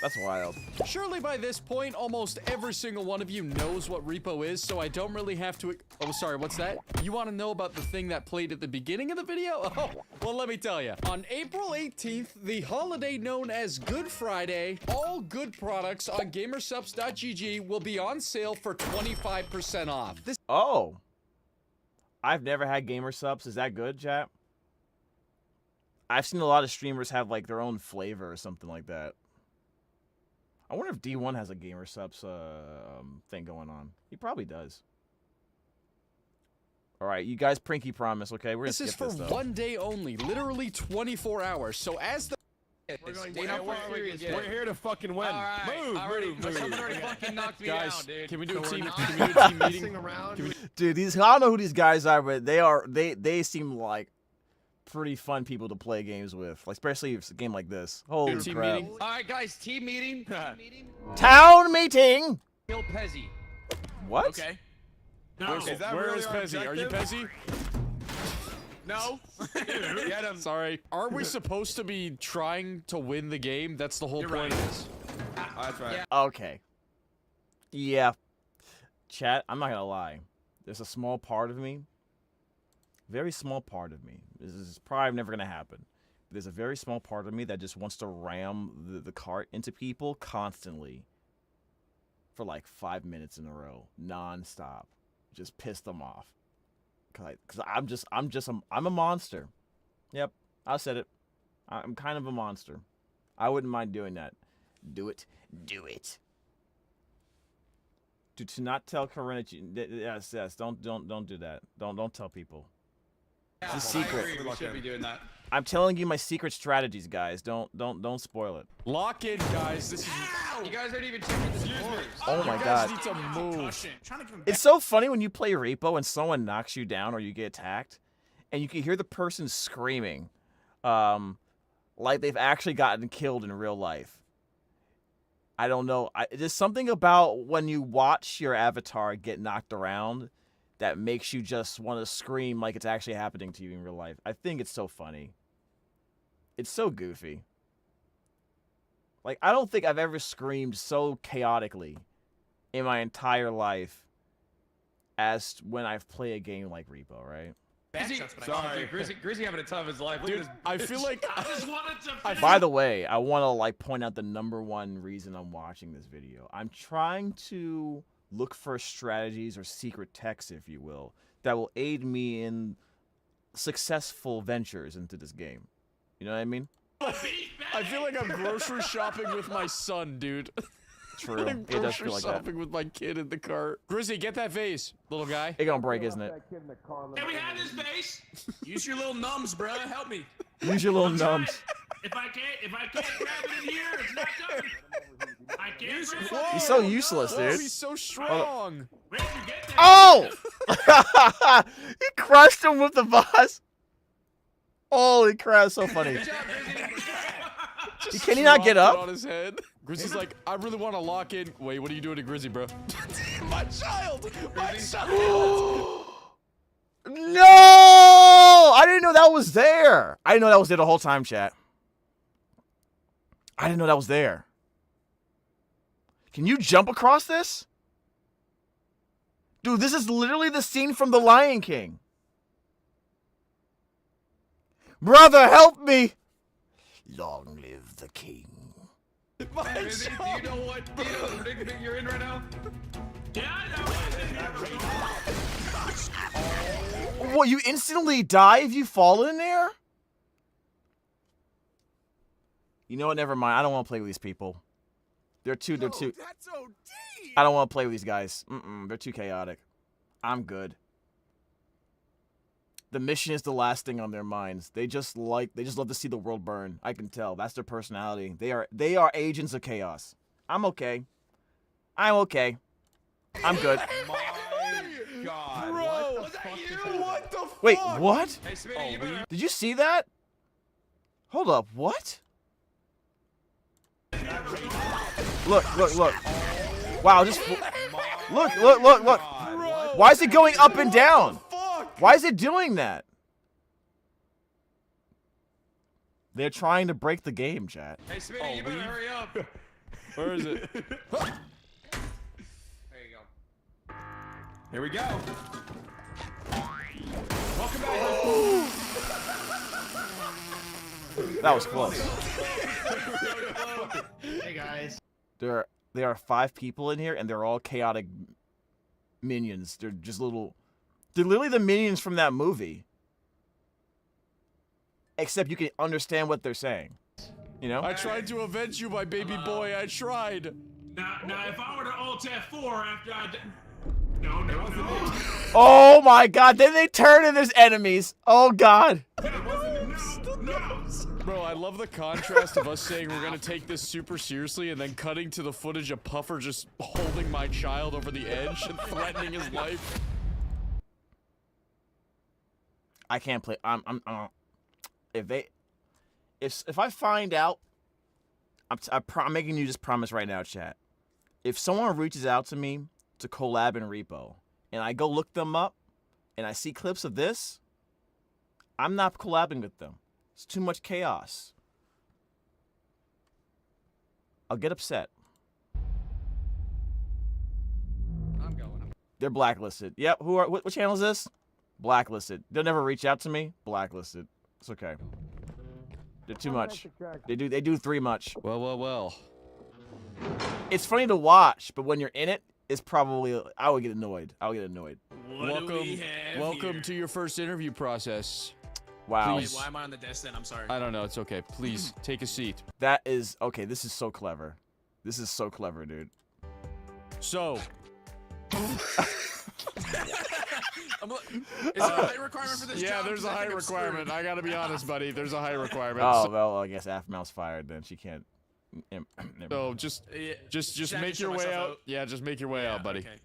Speaker 1: That's wild.
Speaker 4: Surely by this point, almost every single one of you knows what Repo is, so I don't really have to. Oh, sorry, what's that? You want to know about the thing that played at the beginning of the video? Oh, well, let me tell you. On April 18th, the holiday known as Good Friday, all good products on gamersupps.gg will be on sale for 25% off. This
Speaker 1: Oh. I've never had gamer subs. Is that good, chat? I've seen a lot of streamers have like their own flavor or something like that. I wonder if D1 has a gamer subs thing going on. He probably does. All right, you guys pinky promise, okay? We're gonna skip
Speaker 4: is for
Speaker 1: this though.
Speaker 4: one day only, literally 24 hours. So as the
Speaker 2: We're here to fucking win. Move.
Speaker 6: Someone already fucking knocked me
Speaker 4: guys,
Speaker 6: down, dude.
Speaker 4: can we do a
Speaker 5: So we're
Speaker 4: team?
Speaker 5: not
Speaker 4: Can we do a team
Speaker 5: messing
Speaker 4: meeting?
Speaker 5: around.
Speaker 1: Dude, I don't know who these guys are, but they seem like pretty fun people to play games with, like especially if it's a game like this. Holy
Speaker 4: Team
Speaker 1: crap!
Speaker 4: meeting?
Speaker 6: All right, guys, team meeting.
Speaker 1: Town meeting.
Speaker 6: Kill Pezzy.
Speaker 1: What?
Speaker 2: Okay.
Speaker 5: No.
Speaker 2: Is that
Speaker 4: Where
Speaker 2: really
Speaker 4: is
Speaker 2: our
Speaker 4: Pezzy? Are you
Speaker 2: objective?
Speaker 4: Pezzy?
Speaker 2: No. Get him.
Speaker 4: Sorry. Aren't we supposed to be trying to win the game? That's the whole
Speaker 2: You're
Speaker 4: point
Speaker 2: right.
Speaker 4: of this.
Speaker 2: Oh, that's right.
Speaker 6: Yeah.
Speaker 1: Okay. Yeah. Chat, I'm not gonna lie. There's a small part of me, very small part of me. This is probably never gonna happen. There's a very small part of me that just wants to ram the cart into people constantly for like 5 minutes in a row, non-stop. Just piss them off. Cause I'm a monster. Yep, I said it. I'm kind of a monster. I wouldn't mind doing that. Do it. Do it. To not tell Corrine. Yes. Don't do that. Don't tell people. It's a secret.
Speaker 6: We should be doing that.
Speaker 1: I'm telling you my secret strategies, guys. Don't spoil it.
Speaker 4: Lock in, guys. This is.
Speaker 6: You guys aren't even checking the scores.
Speaker 1: Oh my
Speaker 4: You
Speaker 1: god.
Speaker 4: guys need to move.
Speaker 1: It's so funny when you play Repo and someone knocks you down or you get attacked, and you can hear the person screaming, like they've actually gotten killed in real life. I don't know. There's something about when you watch your avatar get knocked around that makes you just want to scream like it's actually happening to you in real life. I think it's so funny. It's so goofy. Like, I don't think I've ever screamed so chaotically in my entire life as when I've played a game like Repo, right?
Speaker 6: Sorry, Grizzy having a tough of his life.
Speaker 4: Dude, I feel like.
Speaker 5: I just wanted to.
Speaker 1: By the way, I want to like point out the #1 reason I'm watching this video. I'm trying to look for strategies or secret texts, if you will, that will aid me in successful ventures into this game. You know what I mean?
Speaker 4: I feel like I'm grocery shopping with my son, dude.
Speaker 1: True.
Speaker 4: I'm
Speaker 1: It does
Speaker 4: grocery
Speaker 1: feel like that.
Speaker 4: shopping with my kid in the cart. Grizzy, get that vase, little guy.
Speaker 1: It's gonna break, isn't it?
Speaker 5: Can we have this base?
Speaker 2: Use your little numbs, bruh. Help me.
Speaker 1: Use your little numbs.
Speaker 5: If I can't grab it in here, it's not coming. I can't grab it.
Speaker 1: He's so useless,
Speaker 4: Whoa,
Speaker 1: dude.
Speaker 4: he's so strong.
Speaker 5: Where'd you get that?
Speaker 1: Oh! He crushed him with the vase. Holy crap, so funny. Can he not get
Speaker 4: Dropped it
Speaker 1: up?
Speaker 4: on his head. Grizzy's like, I really want to lock in. Wait, what are you doing to Grizzy, bro? My child! My child!
Speaker 1: No! I didn't know that was there. I didn't know that was there the whole time, chat. I didn't know that was there. Can you jump across this? Dude, this is literally the scene from The Lion King. Brother, help me! Long live the king.
Speaker 4: My
Speaker 6: Grizzy, do you know what predicament you're in right now?
Speaker 5: Yeah, I know.
Speaker 1: What, you instantly die if you fall in there? You know what, never mind. I don't want to play with these people. They're too...
Speaker 2: That's OD.
Speaker 1: I don't want to play with these guys. They're too chaotic. I'm good. The mission is the last thing on their minds. They just love to see the world burn. I can tell. That's their personality. They are agents of chaos. I'm okay. I'm okay. I'm good.
Speaker 2: My God.
Speaker 4: Bro,
Speaker 2: What the fuck just
Speaker 4: what the fuck?
Speaker 1: Wait, what?
Speaker 6: Hey, Smitty, you better...
Speaker 1: Did you see that? Hold up, what? Look. Wow, just look. Why is it going up and down? Why is it doing that? They're trying to break the game, chat.
Speaker 6: Hey, Smitty, you better hurry up.
Speaker 4: Where is it?
Speaker 6: There you go.
Speaker 2: Here we go. Welcome back.
Speaker 1: That was close.
Speaker 5: Hey guys.
Speaker 1: There are 5 people in here, and they're all chaotic minions. They're just little... They're literally the minions from that movie. Except you can understand what they're saying. You know?
Speaker 4: I tried to avenge you, my baby boy. I tried.
Speaker 5: Now, if I were to Alt F4 after I... No.
Speaker 1: Oh my god, then they turn and there's enemies. Oh god.
Speaker 4: Bro, I love the contrast of us saying we're gonna take this super seriously and then cutting to the footage of Puffer just holding my child over the edge and threatening his life.
Speaker 1: I can't play. I'm if I find out, I'm making you this promise right now, chat. If someone reaches out to me to collab in Repo, and I go look them up, and I see clips of this, I'm not collabing with them. It's too much chaos. I'll get upset.
Speaker 6: I'm going.
Speaker 1: They're blacklisted. Yep. What channel is this? Blacklisted. They'll never reach out to me. Blacklisted. It's okay. They're too much. They do 3 much.
Speaker 4: Well.
Speaker 2: It's funny to watch, but when you're in it, it's probably I would get annoyed.
Speaker 4: Welcome to your first interview process.
Speaker 1: Wow.
Speaker 4: Please.
Speaker 6: Wait, why am I on the desk then? I'm sorry.
Speaker 4: I don't know. It's okay. Please take a seat.
Speaker 1: That is okay. This is so clever. This is so clever, dude.
Speaker 4: So,
Speaker 6: Is there a height requirement for this
Speaker 4: yeah,
Speaker 6: job?
Speaker 4: there's
Speaker 6: 'Cause
Speaker 4: a
Speaker 6: I
Speaker 4: height
Speaker 6: think I'm screwed.
Speaker 4: requirement. I gotta be honest, buddy. There's a height requirement.
Speaker 1: Oh well, I guess Aphmau's fired. Then she can't.
Speaker 4: So just
Speaker 6: Yeah.
Speaker 4: just
Speaker 6: Should I
Speaker 4: make
Speaker 6: just
Speaker 4: your
Speaker 6: show
Speaker 4: way
Speaker 6: myself
Speaker 4: out.
Speaker 6: out?
Speaker 4: Yeah, just make your way
Speaker 6: Yeah,
Speaker 4: out, buddy.
Speaker 6: okay.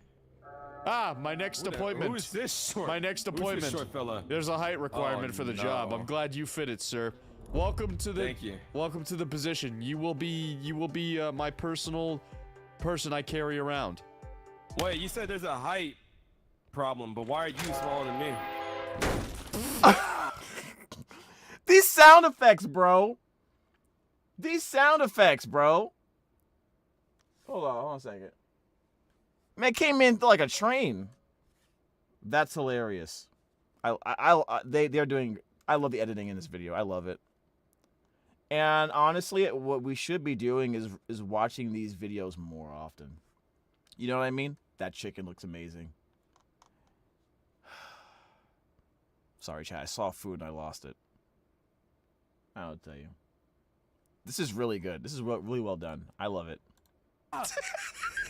Speaker 4: Ah, my next appointment.
Speaker 7: Who is this short?
Speaker 4: My next
Speaker 7: Who's this
Speaker 4: appointment.
Speaker 7: short fella?
Speaker 4: There's a height requirement for the job.
Speaker 7: no.
Speaker 4: I'm glad you fit it, sir. Welcome to the
Speaker 7: Thank you.
Speaker 4: welcome to the position. You will be my personal person I carry around.
Speaker 7: Wait, you said there's a height problem, but why are you smaller than me?
Speaker 1: These sound effects, bro. These sound effects, bro. Hold on a second. Man, came in like a train. That's hilarious. They're doing. I love the editing in this video. I love it. And honestly, what we should be doing is watching these videos more often. You know what I mean? That chicken looks amazing. Sorry, chat. I saw food and I lost it. I'll tell you. This is really good. This is really well done. I love it.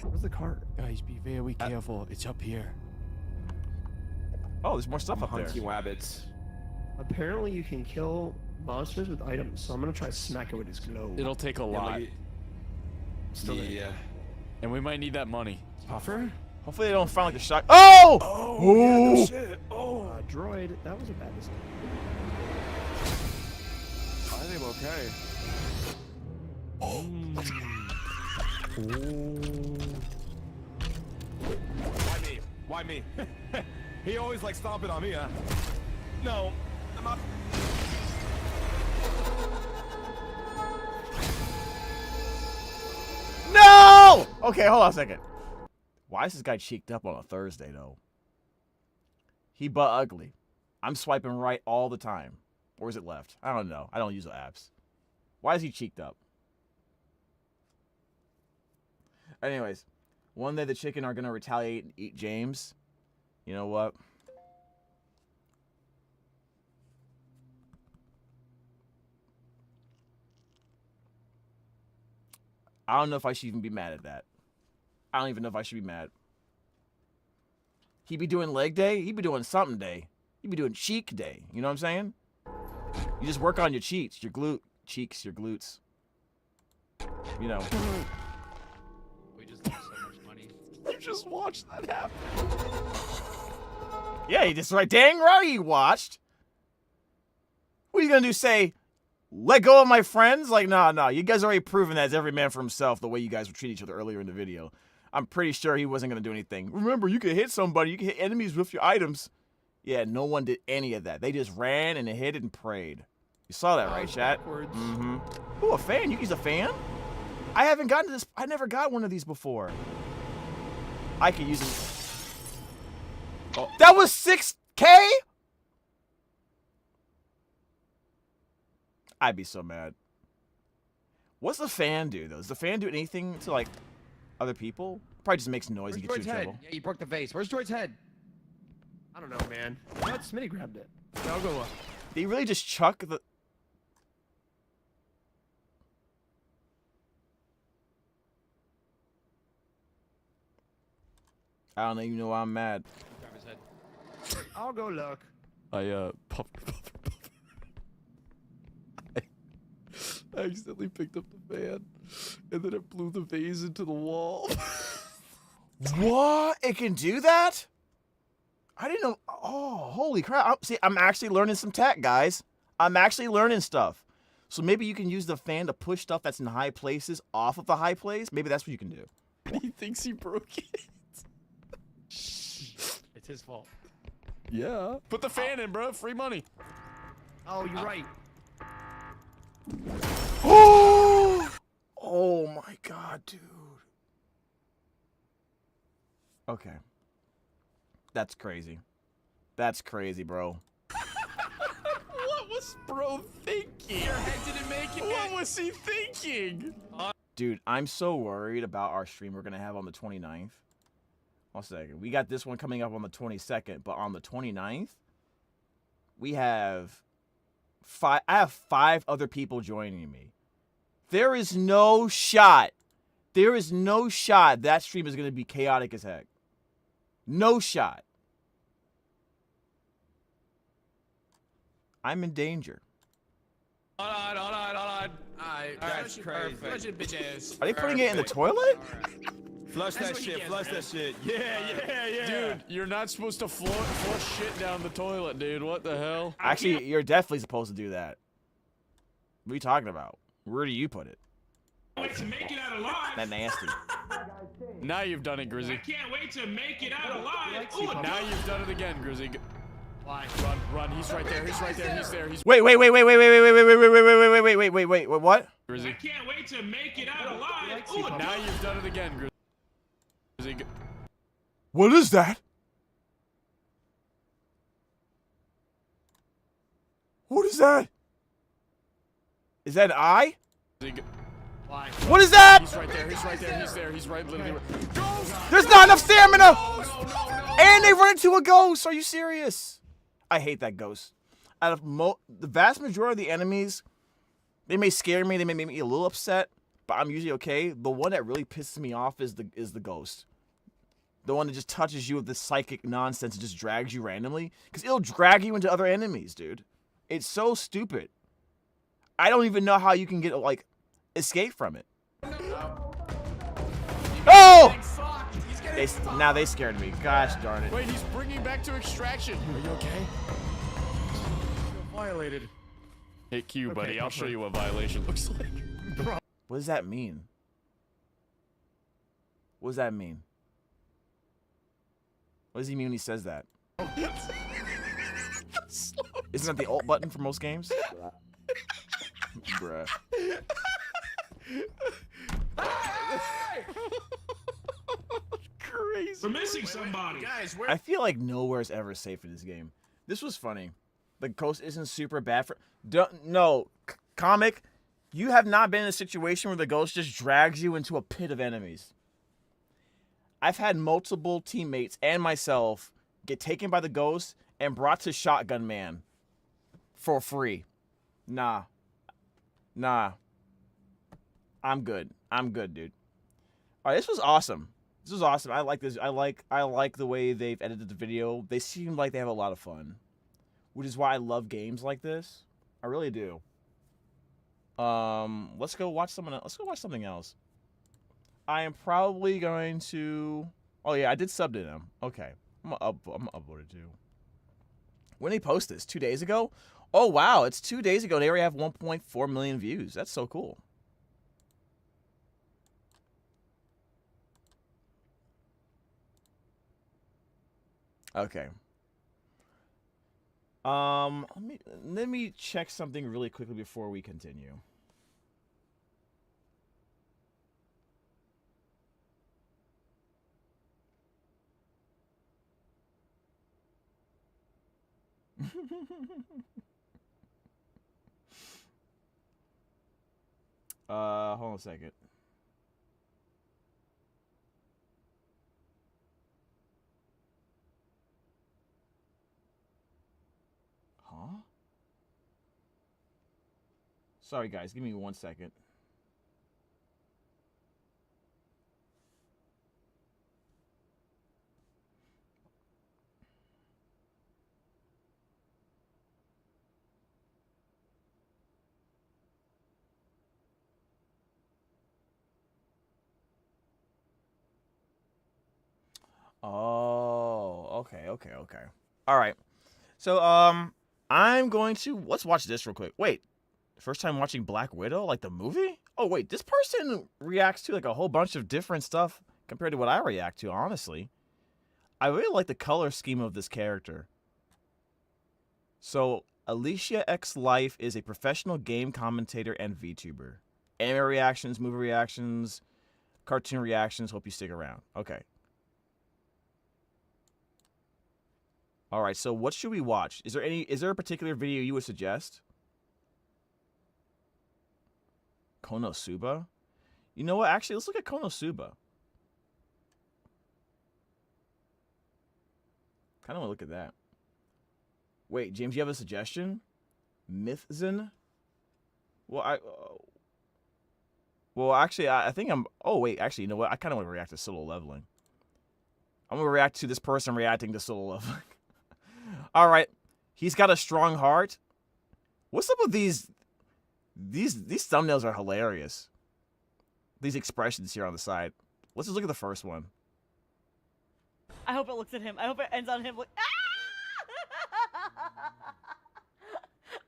Speaker 8: Where's the cart?
Speaker 4: Guys, be very careful. It's up here.
Speaker 1: Oh, there's more stuff up there.
Speaker 7: Hunky wabbits.
Speaker 8: Apparently you can kill monsters with items, so I'm gonna try to smack it with his globe.
Speaker 4: It'll take a lot,
Speaker 8: Still there.
Speaker 7: Yeah.
Speaker 4: and we might need that money.
Speaker 7: Puffer?
Speaker 1: Hopefully they don't find like a shot. Oh!
Speaker 7: Oh, yeah, no shit. Oh.
Speaker 8: Droid, that was a bad mistake.
Speaker 7: I think I'm okay. Why me? Why me? He always like stomping on me, huh? No, I'm not.
Speaker 1: No! Okay, hold on a second. Why is this guy cheeked up on a Thursday, though? He butt ugly. I'm swiping right all the time. Or is it left? I don't know. I don't use the apps. Why is he cheeked up? Anyways, one day the chicken are going to retaliate and eat James. You know what? I don't know if I should even be mad at that. I don't even know if I should be mad. He be doing leg day. He be doing something day. He be doing cheek day. You know what I'm saying? You just work on your cheeks, your cheeks, your glutes. You know.
Speaker 6: We just lost so much money.
Speaker 4: You just watched that happen.
Speaker 1: Yeah, you just right. Dang right you watched. What are you gonna do? Say, let go of my friends? Like, nah. You guys already proven that it's every man for himself the way you guys would treat each other earlier in the video. I'm pretty sure he wasn't gonna do anything. Remember, you can hit somebody. You can hit enemies with your items. Yeah, no one did any of that. They just ran and hit it and prayed. You saw that, right, chat? Mm-hmm. Ooh, a fan? Yuki's a fan? I haven't gotten this. I never got one of these before. I could use them. Oh, that was 6K? I'd be so mad. What's the fan do, though? Does the fan do anything to, like, other people? Probably just makes noise and gets you in trouble.
Speaker 6: Yeah, you broke the vase. Where's Droid's head?
Speaker 8: I don't know, man. What? Smitty grabbed it.
Speaker 6: I'll go up.
Speaker 1: Did he really just chuck the... I don't even know why I'm mad.
Speaker 6: Grab his head.
Speaker 8: I'll go look.
Speaker 4: I accidentally picked up the fan, and then it blew the vase into the wall.
Speaker 1: What? It can do that? I didn't know. Oh, holy crap. See, I'm actually learning some tech, guys. I'm actually learning stuff. So maybe you can use the fan to push stuff that's in high places off of the high place. Maybe that's what you can do.
Speaker 4: He thinks he broke it.
Speaker 6: It's his fault.
Speaker 4: Yeah. Put the fan in, bro. Free money.
Speaker 8: Oh, you're right.
Speaker 1: Oh my god, dude. Okay. That's crazy. That's crazy, bro.
Speaker 4: What was bro thinking?
Speaker 6: Your head didn't make it.
Speaker 4: What was he thinking?
Speaker 1: Dude, I'm so worried about our stream we're going to have on the 29th. One second. We got this one coming up on the 22nd, but on the 29th, we have I have 5 other people joining me. There is no shot. There is no shot that stream is going to be chaotic as heck. No shot. I'm in danger.
Speaker 6: Hold on. Alright,
Speaker 7: That's crazy.
Speaker 6: flush it, bitch ass.
Speaker 1: Are they putting it in the toilet?
Speaker 7: Flush that
Speaker 5: what you
Speaker 7: shit.
Speaker 5: get,
Speaker 7: Flush
Speaker 5: man.
Speaker 7: that shit. Yeah.
Speaker 4: Dude, you're not supposed to flush shit down the toilet, dude. What the hell?
Speaker 1: Actually, you're definitely supposed to do that. What are you talking about? Where do you put it?
Speaker 5: Wait to make it out alive.
Speaker 1: That nasty.
Speaker 4: Now you've done it,
Speaker 5: I
Speaker 4: Grizzy.
Speaker 5: can't wait to make it out alive. Ooh,
Speaker 4: Now you've done it again, Grizzy.
Speaker 8: Why?
Speaker 4: Run. He's right there. He's there. He's
Speaker 1: Wait, what?
Speaker 4: Grizzy.
Speaker 5: I can't wait to make it out alive. Ooh,
Speaker 4: Now you've done it again, Grizzy.
Speaker 1: What is that? What is that? Is that an eye?
Speaker 8: Why?
Speaker 1: What is that?
Speaker 4: He's right there. He's right literally.
Speaker 1: There's not enough stamina! And they run into a ghost! Are you serious? I hate that ghost. Out of the vast majority of the enemies, they may scare me, they may make me a little upset, but I'm usually okay. The one that really pisses me off is the ghost. The one that just touches you with this psychic nonsense and just drags you randomly. Because it'll drag you into other enemies, dude. It's so stupid. I don't even know how you can get, like, escape from it. Oh! Now they scared me. Gosh darn it.
Speaker 4: Wait, he's bringing back to extraction. Are you okay?
Speaker 6: Violated.
Speaker 4: Hit Q, buddy.
Speaker 8: Okay,
Speaker 4: I'll show you what violation looks like.
Speaker 1: What does that mean? What does that mean? What does he mean when he says that? Isn't that the alt button for most games? Bruh.
Speaker 4: Crazy.
Speaker 5: we're missing somebody.
Speaker 6: Guys, where?
Speaker 1: I feel like nowhere's ever safe in this game. This was funny. The coast isn't super bad for. Comic. You have not been in a situation where the ghost just drags you into a pit of enemies. I've had multiple teammates and myself get taken by the ghost and brought to Shotgun Man for free. Nah. I'm good, dude. All right, this was awesome. I like this. I like the way they've edited the video. They seem like they have a lot of fun, which is why I love games like this. I really do. Let's go watch something else. I am probably going to. Oh yeah, I did sub to them. Okay, I'm gonna upload it too. When did they post this? 2 days ago? Oh wow, it's 2 days ago. They already have 1.4 million views. That's so cool. Okay. Let me check something really quickly before we continue. Hold on a second. Huh? Sorry guys, give me 1 second. Oh, okay. All right. So, I'm going to, let's watch this real quick. Wait, first time watching Black Widow, like the movie? Oh, wait, this person reacts to like a whole bunch of different stuff compared to what I react to, honestly. I really like the color scheme of this character. So, Alicia X Life is a professional game commentator and VTuber. Anime reactions, movie reactions, cartoon reactions. Hope you stick around. Okay. All right, so what should we watch? Is there a particular video you would suggest? Konosuba? You know what? Actually, let's look at Konosuba. Kind of want to look at that. Wait, James, you have a suggestion? Mythzen. Well, actually, I think I'm. Oh wait, actually, you know what? I kind of want to react to solo leveling. I'm gonna react to this person reacting to solo leveling. All right, he's got a strong heart. What's up with these? These thumbnails are hilarious. These expressions here on the side. Let's just look at the first one.
Speaker 9: I hope it looks at him. I hope it ends on him. Like, ah!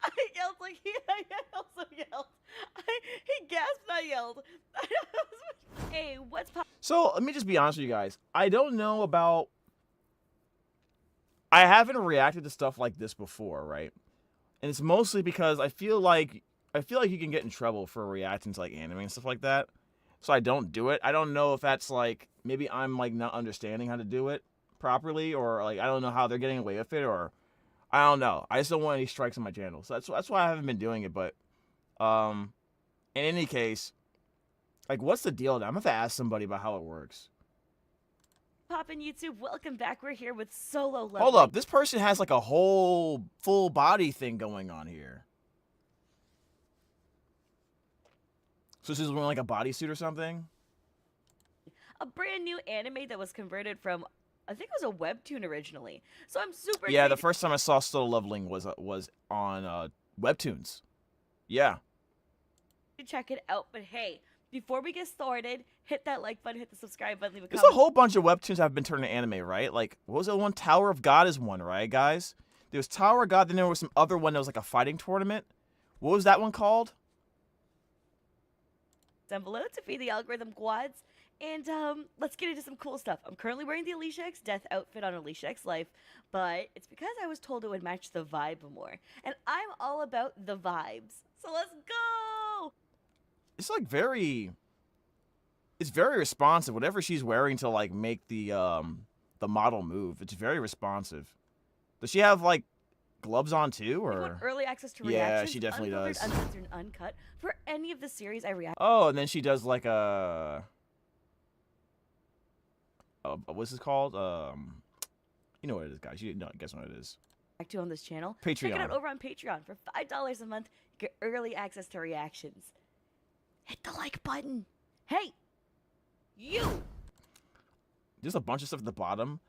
Speaker 9: I yelled like I also yelled. He gasped and I yelled. Hey, what's pop?
Speaker 1: So let me just be honest with you guys. I don't know about. I haven't reacted to stuff like this before, right? And it's mostly because I feel like you can get in trouble for reacting to like anime and stuff like that. So I don't do it. I don't know if that's like maybe I'm like not understanding how to do it properly, or like I don't know how they're getting away with it, or I don't know. I just don't want any strikes on my channel. So that's why I haven't been doing it. But in any case, like what's the deal now? I'm gonna have to ask somebody about how it works.
Speaker 9: Poppin' YouTube, welcome back. We're here with solo leveling.
Speaker 1: Hold up, this person has like a whole full body thing going on here. So she's wearing like a bodysuit or something?
Speaker 9: A brand new anime that was converted from, I think it was a webtoon originally. So I'm super
Speaker 1: Yeah,
Speaker 9: excited
Speaker 1: the first time I saw solo leveling was on webtoons. Yeah.
Speaker 9: to check it out. But hey, before we get started, hit that like button, hit the subscribe button, leave a
Speaker 1: There's
Speaker 9: comment.
Speaker 1: a whole bunch of webtoons that have been turned into anime, right? Like, what was the one? Tower of God is one, right, guys? There was Tower of God, then there was some other one that was like a fighting tournament. What was that one called?
Speaker 9: Down below to feed the algorithm quads. And let's get into some cool stuff. I'm currently wearing the Alicia X Death outfit on Alicia X Life, but it's because I was told it would match the vibe more. And I'm all about the vibes. So let's go!
Speaker 1: It's like it's very responsive. Whatever she's wearing to like make the model move, it's very responsive. Does she have like gloves on too,
Speaker 9: If you
Speaker 1: or?
Speaker 9: want early access to
Speaker 1: Yeah,
Speaker 9: reactions,
Speaker 1: she definitely
Speaker 9: unfiltered,
Speaker 1: does.
Speaker 9: uncensored, and uncut for any of the series I react
Speaker 1: Oh, and then she does like a what's this called? You know what it is, guys. You know, guess what it is.
Speaker 9: to on this channel. Check it
Speaker 1: Patreon.
Speaker 9: out over on Patreon for $5 a month. You get early access to reactions. Hit the like button. Hey, you.
Speaker 1: There's a bunch of stuff at the bottom.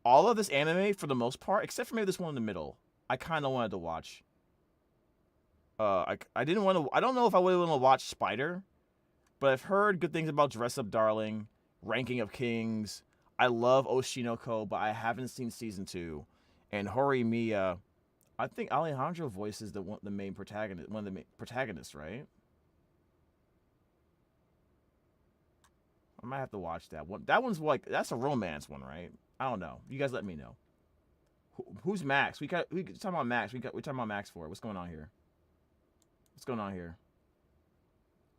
Speaker 1: All of this anime, for the most part, except for maybe this one in the middle, I kind of wanted to watch. I didn't want to. I don't know if I would want to watch Spider, but I've heard good things about Dress Up Darling, Ranking of Kings. I love Oshinoko, but I haven't seen season 2. And Horimiya, I think Alejandro voices one of the main protagonists, right? I might have to watch that one. That one's like that's a romance one, right? I don't know. You guys let me know. Who's Max? We talking about Max. We talking about Max for it. What's going on here? What's going on here?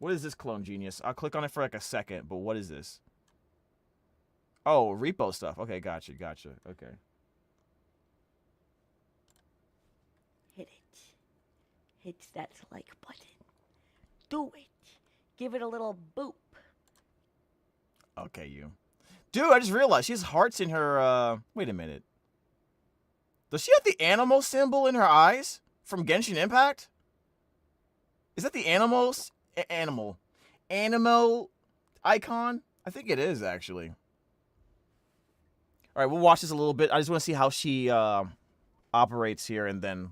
Speaker 1: What is this, Clone Genius? I'll click on it for like a second, but what is this? Oh, repo stuff. Okay, gotcha. Okay.
Speaker 9: Hit it. Hit that like button. Do it. Give it a little boop.
Speaker 1: Okay, you. Dude, I just realized she has hearts in her, wait a minute. Does she have the animal symbol in her eyes from Genshin Impact? Is that the animal icon? I think it is, actually. All right, we'll watch this a little bit. I just want to see how she operates here, and then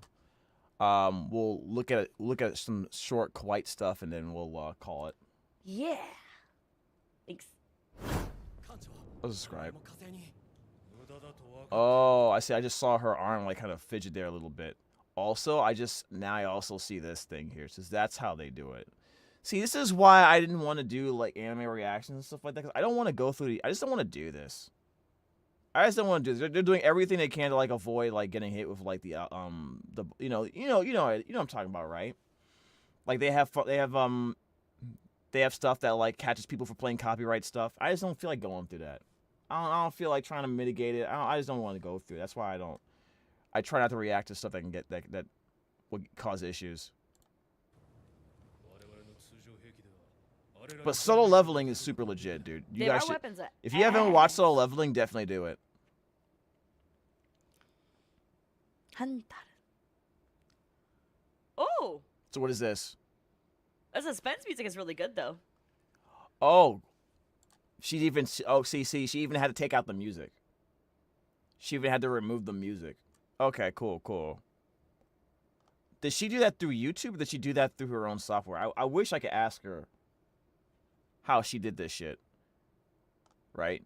Speaker 1: we'll look at some short, quiet stuff, and then we'll call it.
Speaker 9: Yeah. Thanks.
Speaker 1: I'll subscribe. Oh, I see. I just saw her arm like kind of fidget there a little bit. Also, I also see this thing here. So that's how they do it. See, this is why I didn't want to do like anime reactions and stuff like that. 'Cause I don't want to go through I just don't want to do this. I just don't want to do this. They're doing everything they can to like avoid like getting hit with like the you know what I'm talking about, right? Like they have stuff that like catches people for playing copyright stuff. I just don't feel like going through that. I don't feel like trying to mitigate it. I just don't want to go through it. That's why I try not to react to stuff that can get that would cause issues. But solo leveling is super legit, dude. You
Speaker 9: There
Speaker 1: guys
Speaker 9: are
Speaker 1: should,
Speaker 9: weapons.
Speaker 1: if you haven't watched solo leveling, definitely do it.
Speaker 9: Hunter. Oh,
Speaker 1: So what is this?
Speaker 9: the suspense music is really good though.
Speaker 1: Oh, she even. Oh, see, she even had to take out the music. She even had to remove the music. Okay, cool. Did she do that through YouTube, or did she do that through her own software? I wish I could ask her how she did this shit. Right?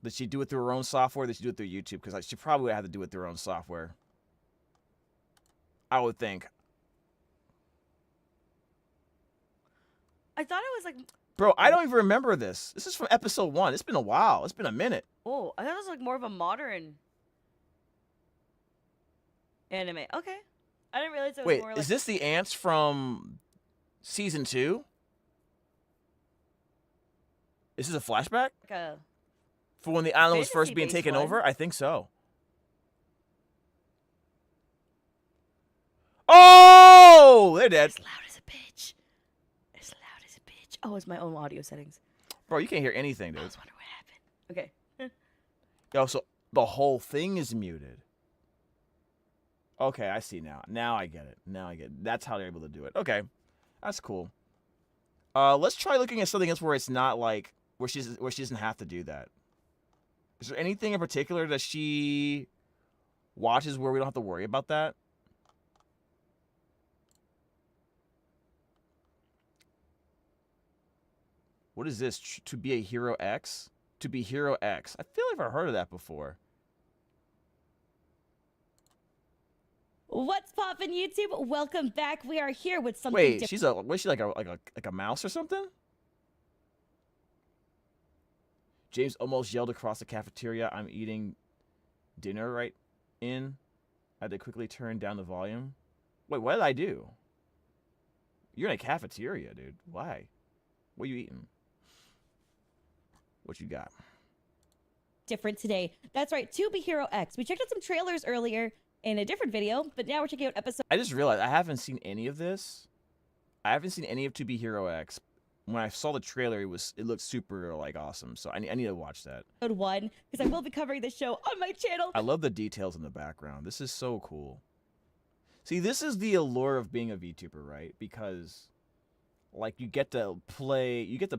Speaker 1: Did she do it through her own software? Or did she do it through YouTube? Because she probably had to do it through her own software. I would think.
Speaker 9: I thought it was like.
Speaker 1: Bro, I don't even remember this. This is from episode 1. It's been a while. It's been a minute.
Speaker 9: Oh, I thought it was like more of a modern anime. Okay, I didn't realize it was
Speaker 1: Wait,
Speaker 9: more like.
Speaker 1: is this the ants from season 2? Is this a flashback?
Speaker 9: Like a
Speaker 1: For when the island was first being
Speaker 9: fantasy-based
Speaker 1: taken
Speaker 9: one?
Speaker 1: over? I think so. Oh! They're dead.
Speaker 9: As loud as a bitch. As loud as a bitch. Oh, it's my own audio settings.
Speaker 1: Bro, you can't hear anything,
Speaker 9: I
Speaker 1: dude.
Speaker 9: was wondering what happened. Okay.
Speaker 1: Yo, so the whole thing is muted. Okay, I see now. Now I get it. That's how they're able to do it. Okay. That's cool. Let's try looking at something else where it's not like where she doesn't have to do that. Is there anything in particular that she watches where we don't have to worry about that? What is this? To be a Hero X? To be Hero X. I feel like I've heard of that before.
Speaker 9: What's poppin', YouTube? Welcome back. We are here with something
Speaker 1: Wait,
Speaker 9: different.
Speaker 1: she's like a mouse or something? James almost yelled across the cafeteria, "I'm eating dinner right in." I had to quickly turn down the volume. Wait, what did I do? You're in a cafeteria, dude. Why? What are you eating? What you got?
Speaker 9: different today. That's right, To Be Hero X. We checked out some trailers earlier in a different video, but now we're checking out episode.
Speaker 1: I just realized I haven't seen any of this. I haven't seen any of To Be Hero X. When I saw the trailer, it looked super like awesome. So I need to watch that.
Speaker 9: Episode 1, because I will be covering this show on my channel.
Speaker 1: I love the details in the background. This is so cool. See, this is the allure of being a VTuber, right? Because like you get to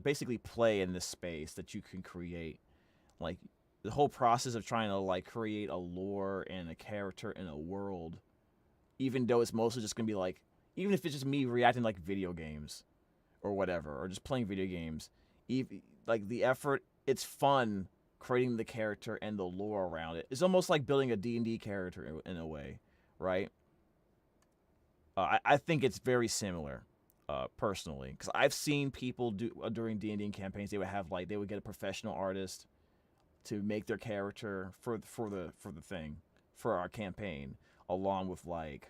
Speaker 1: basically play in this space that you can create. Like the whole process of trying to like create a lore and a character in a world, even though it's mostly just gonna be like, even if it's just me reacting like video games or whatever, or just playing video games, like the effort, it's fun creating the character and the lore around it. It's almost like building a D&D character in a way, right? I think it's very similar, personally, because I've seen people do during D&D campaigns. They would get a professional artist to make their character for our campaign, along with like.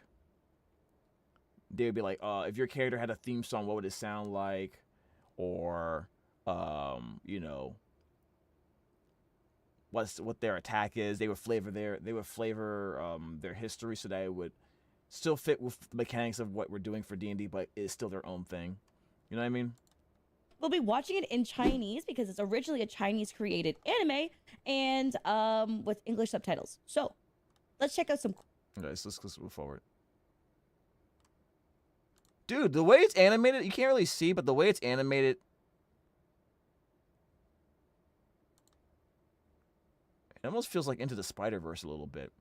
Speaker 1: They would be like, if your character had a theme song, what would it sound like? Or, you know, what their attack is. They would flavor their history so that it would still fit with the mechanics of what we're doing for D&D, but it's still their own thing. You know what I mean?
Speaker 9: We'll be watching it in Chinese because it's originally a Chinese created anime and with English subtitles. So let's check out some.
Speaker 1: Okay, so let's move forward. Dude, the way it's animated, you can't really see, but the way it's animated, it almost feels like Into the Spider-Verse a little bit.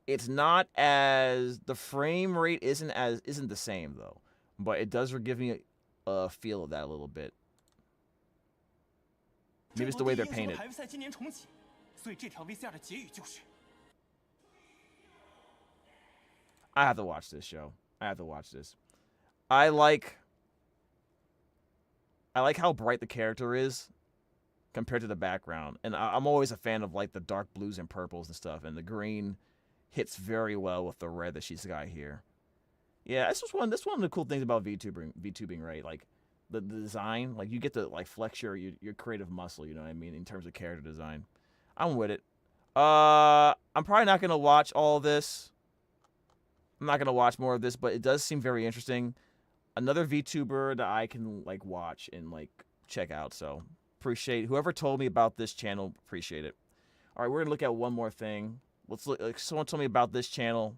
Speaker 1: It's not as, the frame rate isn't the same though, but it does give me a feel of that a little bit. Maybe it's the way they're painted. I have to watch this show. I have to watch this. I like how bright the character is compared to the background. And I'm always a fan of like the dark blues and purples and stuff. And the green hits very well with the red that she's got here. Yeah, that's one of the cool things about VTubing, right? Like the design, like you get to like flex your creative muscle, you know what I mean, in terms of character design. I'm with it. I'm probably not gonna watch all of this. I'm not gonna watch more of this, but it does seem very interesting. Another VTuber that I can like watch and like check out. So appreciate whoever told me about this channel. Appreciate it. All right, we're gonna look at one more thing. Let's look. Like, someone told me about this channel.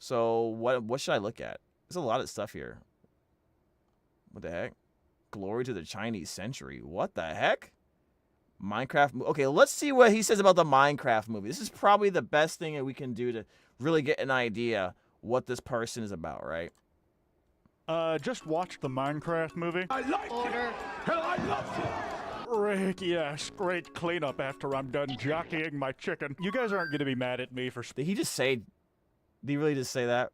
Speaker 1: So what should I look at? There's a lot of stuff here. What the heck? Glory to the Chinese century. What the heck? Minecraft. Okay, let's see what he says about the Minecraft movie. This is probably the best thing that we can do to really get an idea what this person is about, right?
Speaker 10: Just watched the Minecraft movie.
Speaker 5: I like it. Hell, I love it.
Speaker 10: Rick, yes, great cleanup after I'm done jockeying my chicken. You guys aren't gonna be mad at me for...
Speaker 1: Did he just say... Did he really just say that?